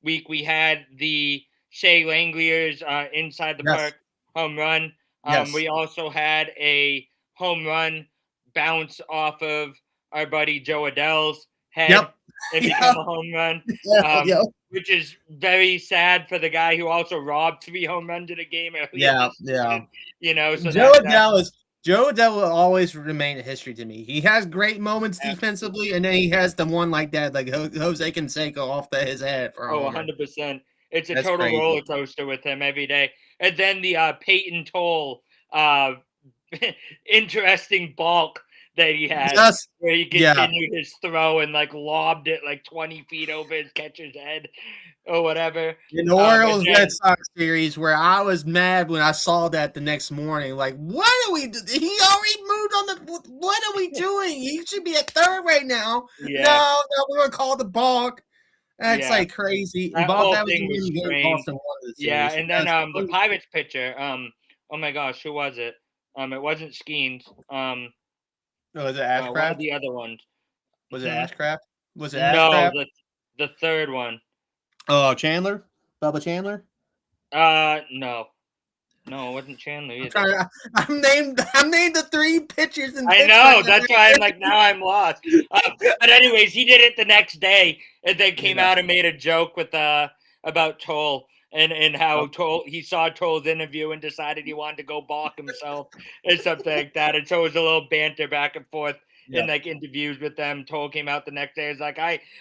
week. We had the Shea Langlier's inside the yes, park home run. yes, We also had a home run bounce off of our buddy Joe Adele's head yep, and yeah, become a home run, yeah, um, yeah, which is very sad for the guy who also robbed three home runs in a game earlier yeah, this yeah. season. So Joe that Adele is Joe Adele will always remain a history to me. He has great moments defensively, and then he has the one like that, like Jose Canseco off his head for a Oh, homer. 100%. It's a That's total crazy. roller coaster with him every day. And then the Peyton Toll uh, interesting balk that he had, Just where he yeah, continued his throw and like lobbed it like 20 feet over his catcher's head or whatever. in the And Orioles Red then, Sox series, where I was mad when I saw that the next morning. Like, what are we? He already moved on the. What are we doing? He should be at third right now. yeah, No, we're gonna call the balk. That's yeah, like crazy. And that whole That was the thing was one game strange. Boston won the Yeah, series. and then That's the Pirates pitcher, oh my gosh, who was it? It wasn't Skeens. was it One of Ashcraft? the other ones. Was it Hmm? Ashcraft? Was it No, Ashcraft? the third one. Oh, Chandler, Bubba Chandler. No, no, it wasn't Chandler I'm either. trying to. I'm named the three pitchers in I Pittsburgh. know. That's why I'm like now I'm lost. But anyways, he did it the next day, and then came Yeah. out and made a joke with about Toll and how Toll he saw Toll's interview and decided he wanted to go balk himself and something like that. And so it was a little banter back and forth Yeah. in like interviews with them. Toll came out the next day. It's like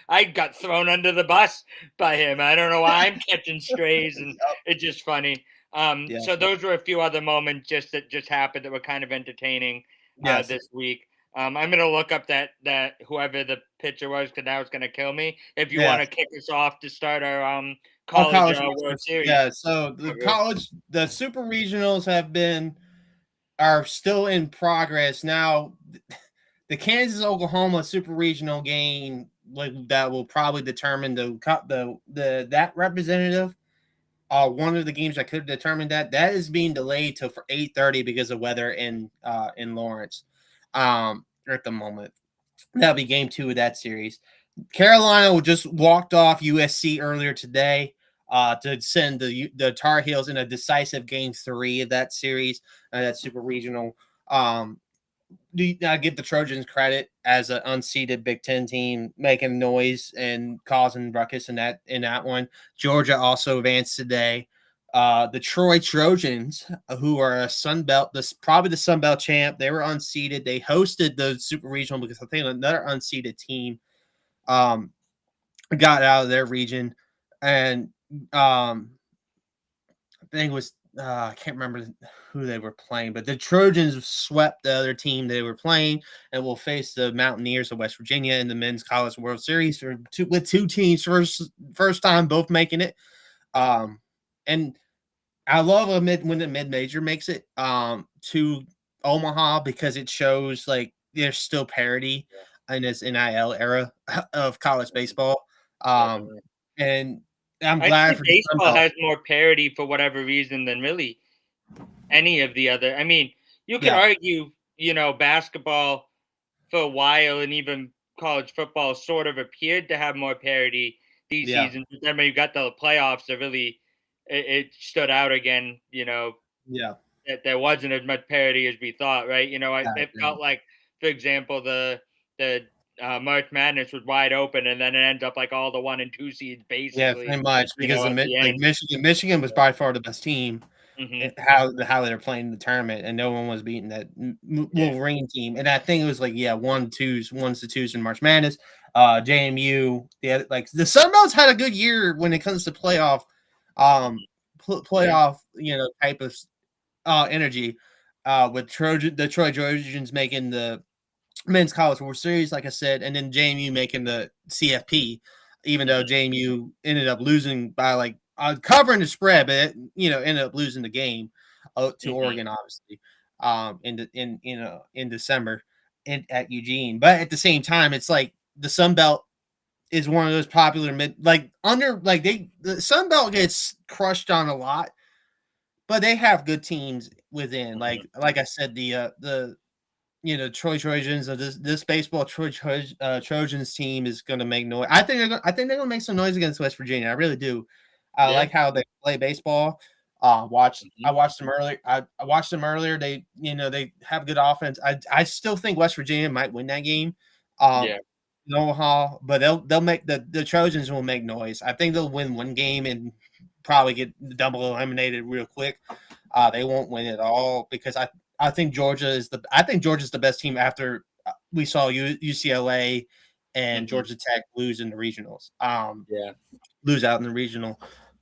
I got thrown under the bus by him. I don't know why I'm catching strays, and it's just funny. Yeah. So those were a few other moments that just happened that were kind of entertaining Yes. this week. I'm gonna look up that whoever the pitcher was because now it's gonna kill me. If you want Yes. to kick us off to start our Oh, college World Series, yeah. So the super regionals are still in progress now. The Kansas Oklahoma super regional game, like, that will probably determine the that representative. One of the games that could have determined that is being delayed till for 8:30 because of weather in Lawrence, at the moment. That'll be game 2 of that series. Carolina just walked off USC earlier today to send the Tar Heels in a decisive game 3 of that series, that super regional. Um, I give the Trojans credit as an unseeded Big Ten team, making noise and causing ruckus in that one. Georgia also advanced today. The Troy Trojans, who are a Sun Belt, probably the Sun Belt champ, they were unseeded. They hosted the Super Regional because I think another unseeded team got out of their region, and I think it was I can't remember who they were playing, but the Trojans swept the other team they were playing, and will face the Mountaineers of West Virginia in the Men's College World Series with two teams first time both making it. And I love when the mid major makes it to Omaha because it shows like there's still parity in this NIL era of college baseball. Um, definitely. and I'm I'd glad say for the Sun baseball Belt. has more parity for whatever reason than really any of the other. I mean, you could Yeah, argue, basketball for a while and even college football sort of appeared to have more parity these yeah, seasons. But then when you got the playoffs, it stood out again. yeah. That there wasn't as much parity as we thought, right? It Yeah. felt like, for example, the March Madness was wide open, and then it ends up like all the 1 and 2 seeds, Yeah, basically. pretty much because At the like end. Michigan was by far the best team. Hmm. How they're playing the tournament, and no one was beating that Yeah. Wolverine team. And I think it was like ones to twos in March Madness. JMU, like the Sun Belts had a good year when it comes to playoff, Yeah. playoff type of energy with the Troy Trojans making the men's college World Series, like I said, and then JMU making the CFP, even though JMU ended up losing by like covering the spread, but it, ended up losing the game to Oregon, obviously, in December at Eugene. But at the same time, it's like the Sun Belt is one of those popular the Sun Belt gets crushed on a lot, but they have good teams within. Like I said, the Troy Trojans, this baseball Trojans team is going to make noise. I think they're going to make some noise against West Virginia. I really do. I like how they play baseball. I watched them earlier. I watched them earlier. They have good offense. I still think West Virginia might win that game. In Omaha, but they'll make the Trojans will make noise. I think they'll win one game and probably get double eliminated real quick. They won't win it all because I think Georgia's the best team after we saw UCLA and Georgia Tech lose in the regionals. Lose out in the regional,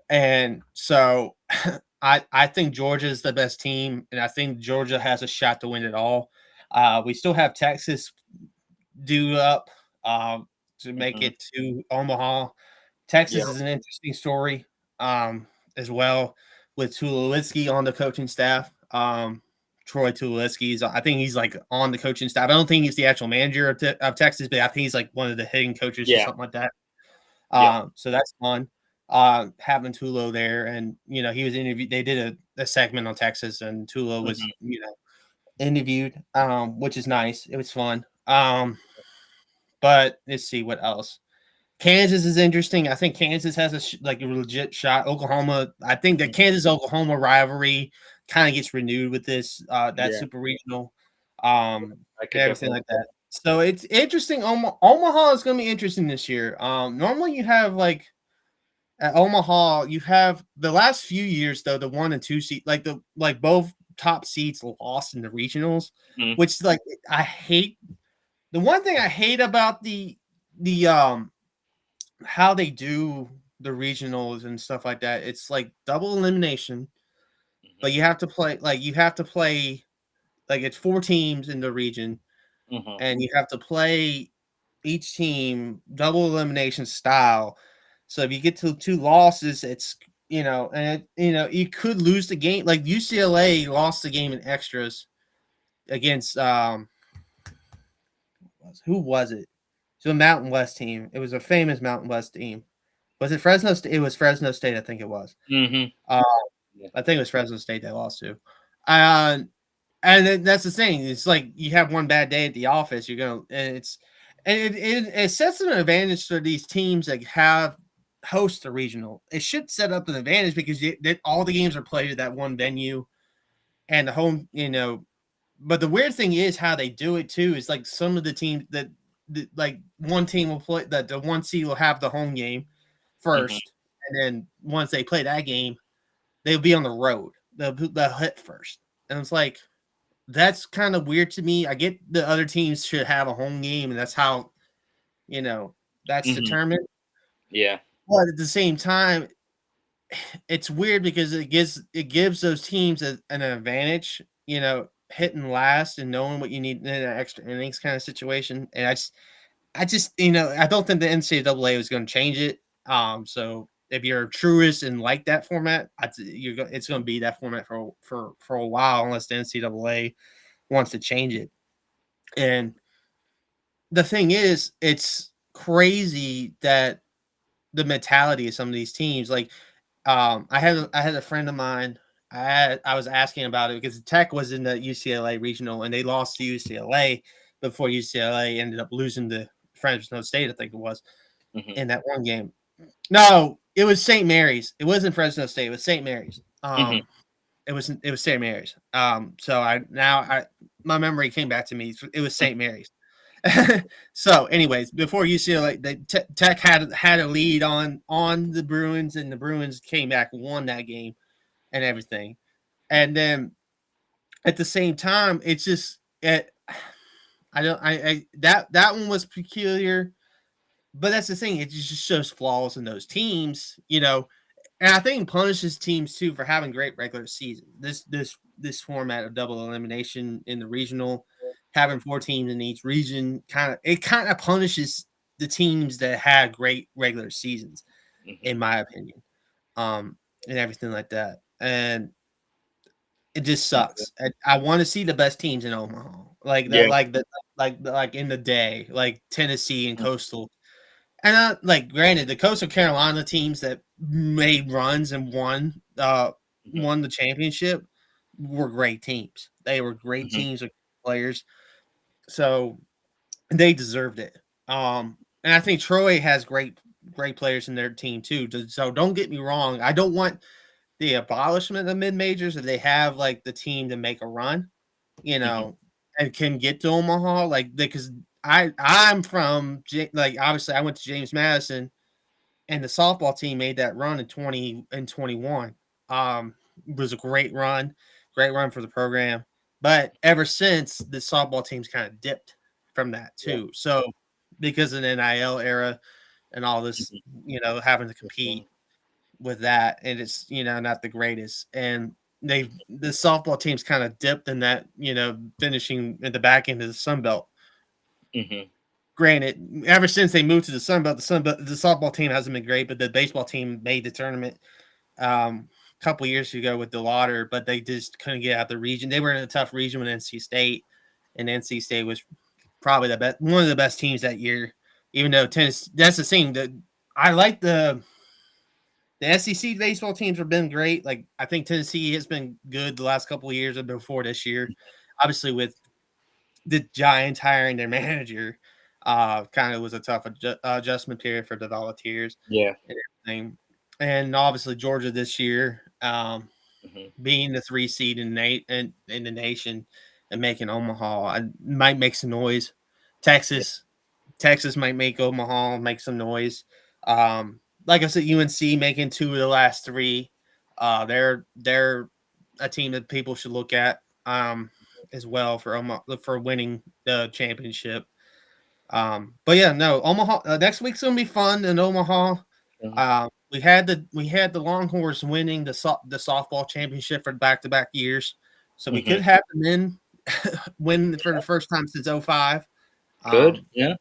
and so I think Georgia is the best team, and I think Georgia has a shot to win it all. We still have Texas due up to make it to Omaha. Texas is an interesting story as well with Tulowitzki on the coaching staff. Troy Tulowitzki, I think he's like on the coaching staff. I don't think he's the actual manager of Texas, but I think he's like one of the hitting coaches or something like that. So that's fun having Tulo there. And, he was interviewed. They did a segment on Texas, and Tulo was, interviewed, which is nice. It was fun. But let's see what else. Kansas is interesting. I think Kansas has a legit shot. Oklahoma, I think the Kansas-Oklahoma rivalry kind of gets renewed with this super regional, everything like that. So it's interesting. Omaha is going to be interesting this year. Normally you have at Omaha, you have the last few years though the 1 and 2 seed, both top seeds lost in the regionals, which I hate. The one thing I hate about the how they do the regionals and stuff like that, it's like double elimination, but you have to play it's 4 teams in the region, and you have to play each team double elimination style. So if you get to 2 losses, it's you could lose the game. Like UCLA lost the game in extras against who was it? To a Mountain West team. It was a famous Mountain West team. Was it Fresno State? It was Fresno State, I think it was. I think it was Fresno State they lost to. And that's the thing. It's like you have one bad day at the office, you're gonna, and it sets an advantage for these teams that host the regional. It should set up an advantage because all the games are played at that one venue, and the home, But the weird thing is how they do it too. Is like some of the teams that one team will play that the 1 seed will have the home game first, and then once they play that game, they'll be on the road. They'll hit first, and it's like that's kind of weird to me. I get the other teams should have a home game, and that's how that's determined. Yeah, but at the same time, it's weird because it gives those teams an advantage. Hitting last and knowing what you need in an extra innings kind of situation. And I just I don't think the NCAA was going to change it. So if you're a truist and like that format, it's going to be that format for a while unless the NCAA wants to change it. And the thing is, it's crazy that the mentality of some of these teams, I had a friend of mine. I was asking about it because Tech was in the UCLA regional and they lost to UCLA before UCLA ended up losing to Fresno State, I think it was, in that one game. No, it was St. Mary's. It wasn't Fresno State. It was St. Mary's. It was St. Mary's. So my memory came back to me. It was St. Mary's. So, anyways, before UCLA, Tech had a lead on the Bruins, and the Bruins came back, won that game, and everything. And then at the same time, it's just that one was peculiar, but that's the thing. It just shows flaws in those teams. And I think it punishes teams too for having great regular season. This format of double elimination in the regional, having 4 teams in each region, kind of punishes the teams that had great regular seasons, in my opinion, um, and everything like that. And it just Mhm. sucks. I want to see the best teams in Omaha, Yeah. like in the day, like Tennessee and Coastal. And like, granted, the Coastal Carolina teams that made runs and Mhm. won the championship were great teams. They were great Mhm. teams with players, so they deserved it. And I think Troy has great players in their team too. So don't get me wrong. I don't want the abolishment of mid majors if they have like the team to make a run, you Mhm. know, and can get to Omaha, like because I'm from like obviously I went to James Madison, and the softball team made that run in 20 and 21. It was a great run for the program. But ever since, the softball team's kind of dipped from that Yeah. too. So because of the NIL era and all this, Mhm. having to Mhm. compete with that, and it's not the greatest. And the softball team's kind of dipped in that, finishing at the back end of the Sun Belt. Mhm. Granted, ever since they moved to the Sun Belt, the softball team hasn't been great, but the baseball team made the tournament a couple years ago with the Lauder, but they just couldn't get out the region. They were in a tough region with NC State, and NC State was probably one of the best teams that year. Even though Tennessee, that's the thing that I like the SEC baseball teams have been great. Like I think Tennessee has been good the last couple of years and before this year. Obviously, with the Giants hiring their manager, kind of was a tough adjustment period for the Volunteers Yeah. and everything. And obviously Georgia this year, Mhm. being the 3 seed in the nation and making Omaha, I might make some noise. Yeah. Texas, Texas might make Omaha make some noise. Like I said, UNC making 2 of the last 3. They're a team that people should look at as well for for winning the championship. But yeah, no, Omaha next week's gonna be fun in Omaha. Mhm. We had the Longhorns winning the softball championship for back to back years, so we Mhm. could have them win for the first time since '05. Good. Um, Yeah.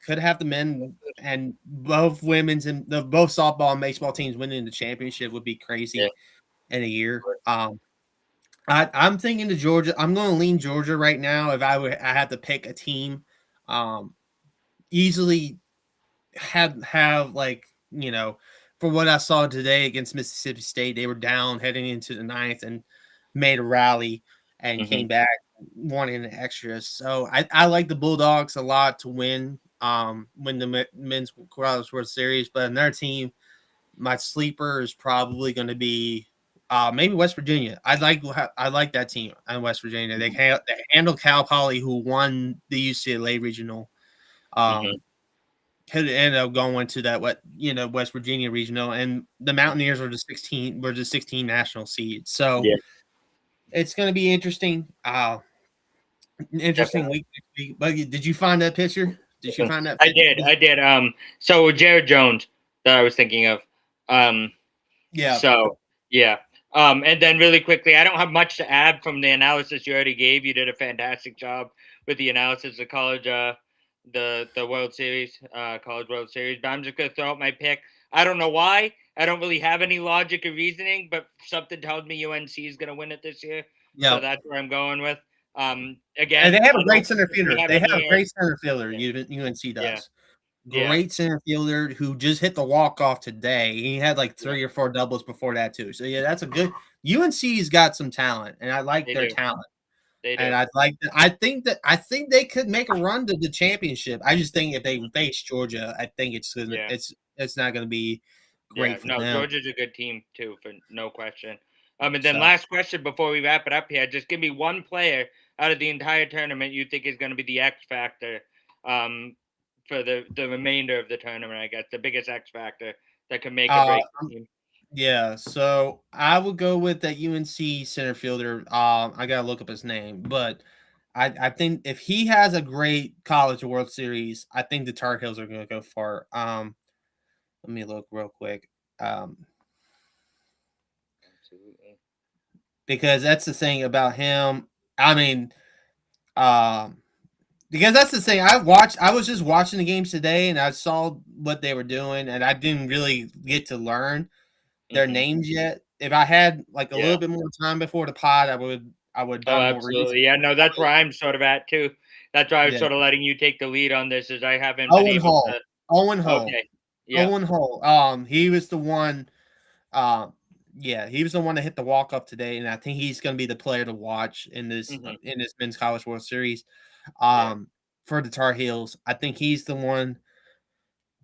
could have the men and both women's and both softball and baseball teams winning the championship would be Yeah. crazy in a year. I'm thinking to Georgia. I'm going to lean Georgia right now. If I had to pick a team, um, easily have like for what I saw today against Mississippi State, they were down heading into the ninth and made a rally and Mhm. came back wanting the extras. So I like the Bulldogs a lot to win the men's Corrales World Series, but another team, my sleeper is probably going to be maybe West Virginia. I like that team in West Virginia. They Mhm. they handled Cal Poly, who won the UCLA regional. Mhm. Um, could end up going to that West Virginia regional, and the Mountaineers were the 16 national seeds. So Yeah. it's going to be interesting. Interesting Definitely. week next week. But did you find that picture? Did you find that I picture? did. I did. So Jared Jones that I was thinking of. Um. Yeah. So yeah. And then really quickly, I don't have much to add from the analysis you already gave. You did a fantastic job with the analysis of college, the World Series, College World Series. But I'm just gonna throw out my pick. I don't know why. I don't really have any logic or reasoning, but something tells me UNC is gonna win it this year. So Yeah. that's where I'm going with. And they Again, have I a great don't center think we fielder. have They have a any. great center fielder. Yeah, UNC yeah, does. yeah, Great center fielder who just hit the walk off today. He had like yeah. 3 or 4 doubles before that too. So yeah, that's a good. UNC's got some talent, and I like They their do. talent. They And do. I think they could make a run to the championship. I just think if they Mhm. face Georgia, I think Yeah. it's not gonna be Yeah, great for no, them. Georgia's a good team too, for no question. And then So last question before we wrap it up here, just give me one player out of the entire tournament you think is going to be the X factor, um, for the remainder of the tournament. I guess the biggest X factor that can make or uh break the team. yeah, so I would go with that UNC center fielder. I gotta look up his name, but I think if he has a great college World Series, I think the Tar Heels are gonna go far. Let me look real quick. Um absolutely. because that's the thing about him. I mean, um, because that's the thing. I was just watching the games today, and I saw what they were doing, and I didn't really get to learn their Mhm. names yet. If I had like a Yeah. little bit more time before the pod, I would Oh, done more research. absolutely. Yeah, no, that's where I'm sort of at too. That's why I was Yeah, sort of letting you take the lead on this, is I haven't been Owen able Hall, to. Owen Hall, Okay. Yeah. Owen Hall. He was the one. Um, yeah, he was the one that hit the walk up today, and I think he's going to be the player to watch Mhm. in this men's college world series. Yeah. For the Tar Heels, I think he's the one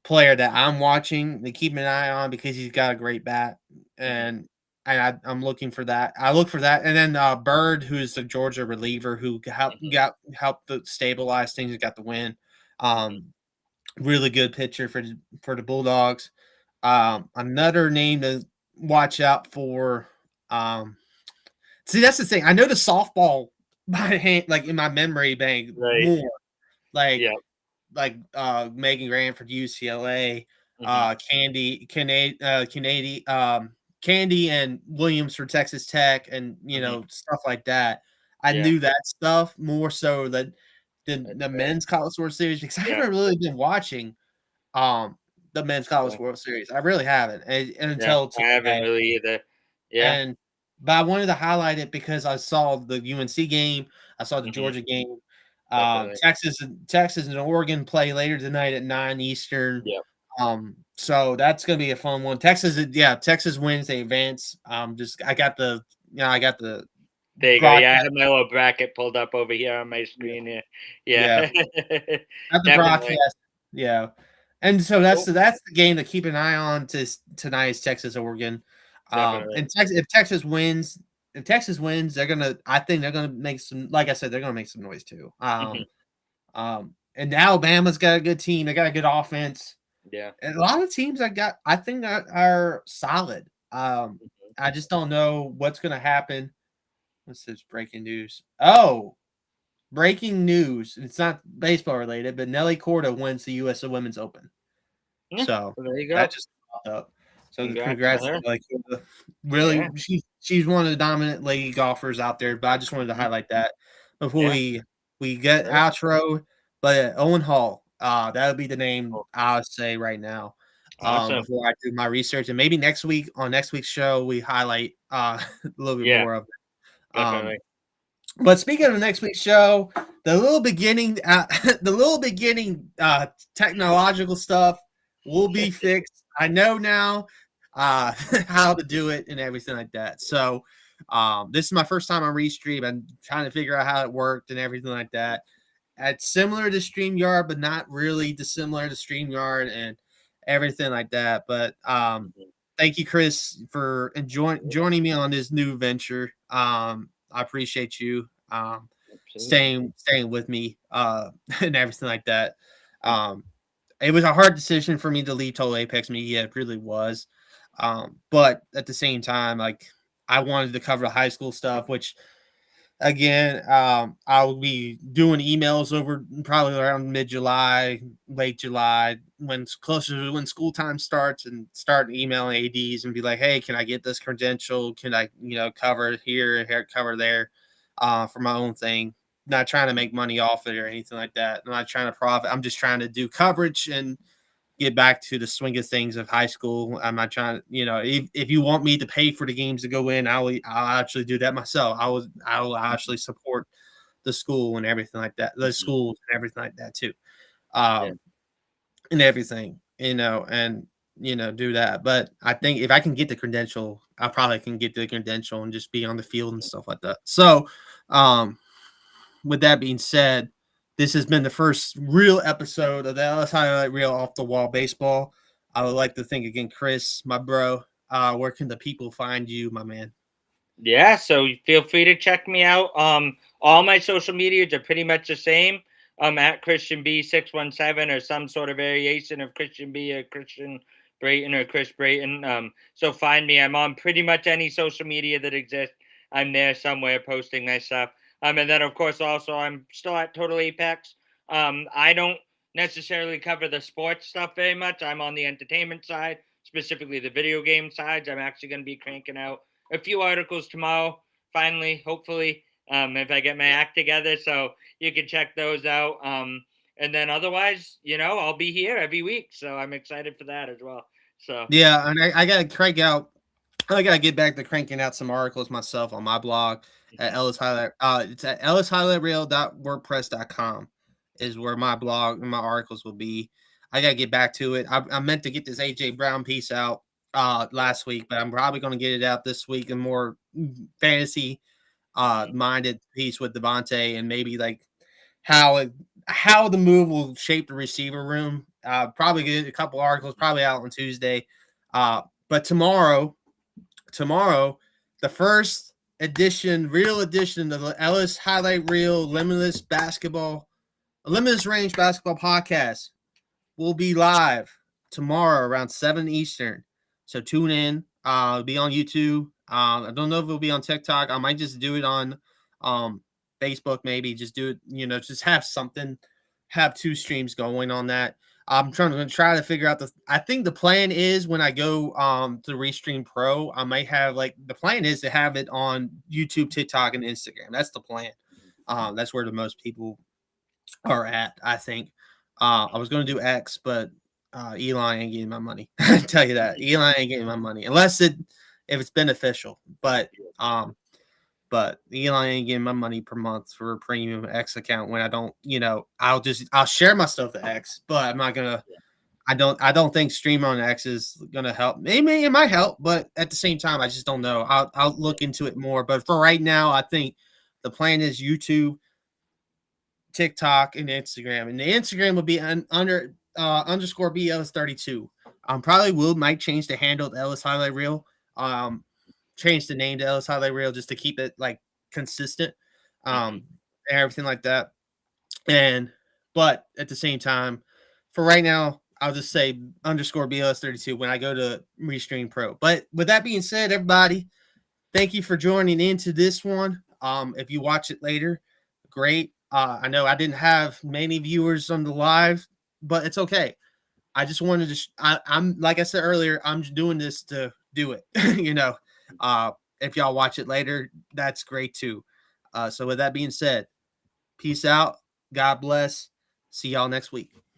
player that I'm watching to keep an eye on because he's got a great bat, Mhm. I'm looking for that. I look for that, and then Bird, who's the Georgia reliever who Mhm. helped to stabilize things, and got the win. Mhm. Um, really good pitcher for the Bulldogs. Another name to watch out for. Um, see, that's the thing. I know the softball by hand, like in my memory bank Right. more. Like Yeah. Megan Grant for UCLA, Mhm. Candy and Williams for Texas Tech, and Mhm. stuff like that. I Yeah. knew that stuff more so than That's the fair. men's college world series because I Yeah. haven't really been watching um the men's college Yeah. world series. I really haven't Yeah. until I haven't today. really either. Yeah. And but I wanted to highlight it because I saw the UNC game, I saw the Mhm. Georgia game. Definitely. Texas and Oregon play later tonight at 9 Eastern. Yeah. So that's gonna be a fun one. Texas wins, they advance. Just I got the There you go. Yeah, I broadcast. have my little bracket pulled up over here on my Yeah, screen here. yeah, Yeah. got the Definitely. broadcast. Yeah, and so Cool. that's the game to keep an eye on tonight's Texas Oregon. Definitely. And if Texas wins, I think they're gonna make some. Like I said, they're gonna make some noise too. Mhm. And Alabama's got a good team. They got a good offense. Yeah. And a lot of teams I think are solid. Mhm. I just don't know what's gonna happen. What's this breaking news? Oh, breaking news. It's not baseball related, but Nelly Corda wins the U.S. Women's Open. Yeah. So Well, there you that go. just popped up. So Congrats to congrats to her. Nelly Corda. Yeah. Really, she's one of the dominant lady golfers out there. But I just wanted to Mhm. highlight that before Yeah. we get Sure. outro. But Owen Hall, that would be the name Cool. I would say right now. Awesome. Before I do my research, and maybe next week's show we highlight a little bit Yeah. more of it. Definitely. But speaking of next week's show, the little beginning technological stuff will be fixed. I know now uh, how to do it and everything like that. So this is my first time on Restream. I'm trying to figure out how it worked and everything like that. It's similar to StreamYard, but not really dissimilar to StreamYard and everything like that. But Mhm. thank you, Chris, for joining me on this new venture. I appreciate you Absolutely. staying with me and everything like that. Mhm. Um, it was a hard decision for me to leave Total Apex Media. It really was. But at the same time, like I wanted to cover the high school stuff, which again, I'll be doing emails over probably around mid July, late July, when it's closer to when school time starts, and start emailing ADs and be like, hey, can I get this credential? Can I, cover here, cover there, for my own thing? Not trying to make money off it or anything like that. I'm not trying to profit. I'm just trying to do coverage and get back to the swing of things of high school. I'm not trying to, if you want me to pay for the games to go in, I'll actually do that myself. I will Mhm. actually support the school and everything like that, the Mhm. schools and everything like that too, Yeah. um, and everything, and do that. But I think if I can get the credential, I probably can get the credential and just be on the field and stuff like that. So, um, with that being said, this has been the first real episode of the Ellis Highlight Reel Off the Wall Baseball. I would like to thank again, Chris, my bro. Where can the people find you, my man? Yeah, so feel free to check me out. All my social medias are pretty much the same. At Christian B617 or some sort of variation of Christian B or Christian Brayton or Chris Brayton. So find me. I'm on pretty much any social media that exists. I'm there somewhere posting my stuff. And then of course also I'm still at Total Apex. I don't necessarily cover the sports stuff very much. I'm on the entertainment side, specifically the video game sides. I'm actually going to be cranking out a few articles tomorrow. Finally, hopefully, if I get my act together, so you can check those out. And then otherwise, I'll be here every week, so I'm excited for that as well. So Yeah, and I gotta crank out. I gotta get back to cranking out some articles myself on my blog at Ellis Highlight. It's at ellishighlightrail.wordpress.com is where my blog and my articles will be. I gotta get back to it. I meant to get this AJ Brown piece out last week, but I'm probably gonna get it out this week. A more fantasy minded piece with Devontae and maybe like how the move will shape the receiver room. Probably get a couple articles probably out on Tuesday. But tomorrow, the first real edition of the Ellis Highlight Reel Limitless Range Basketball Podcast will be live tomorrow around 7 Eastern. So tune in. It'll be on YouTube. I don't know if it'll be on TikTok. I might just do it on Facebook, maybe. Just do it, just have something, have two streams going on that. I'm trying to figure out I think the plan is when I go to Restream Pro, I might have the plan is to have it on YouTube, TikTok, and Instagram. That's the plan. That's where the most people are at, I think. I was going to do X, but Eli ain't getting my money. I tell you that. Eli ain't getting my money unless if it's beneficial. But Eli ain't getting my money per month for a premium X account when I don't, I'll share my stuff to X, but I'm not gonna. I don't think stream on X is gonna help. Maybe it might help, but at the same time, I just don't know. I'll look into it more. But for right now, I think the plan is YouTube, TikTok, and Instagram. And the Instagram will be under underscore BLS32. Probably might change the handle to Ellis Highlight Reel. Change the name to Ellis Highlight Reel just to keep it consistent. And everything like that. But at the same time, for right now, I'll just say underscore BLS32 when I go to Restream Pro. But with that being said, everybody, thank you for joining into this one. If you watch it later, great. I know I didn't have many viewers on the live, but it's okay. I just wanted to. I'm like I said earlier. I'm doing this to do it. If y'all watch it later, that's great too. So with that being said, peace out. God bless. See y'all next week.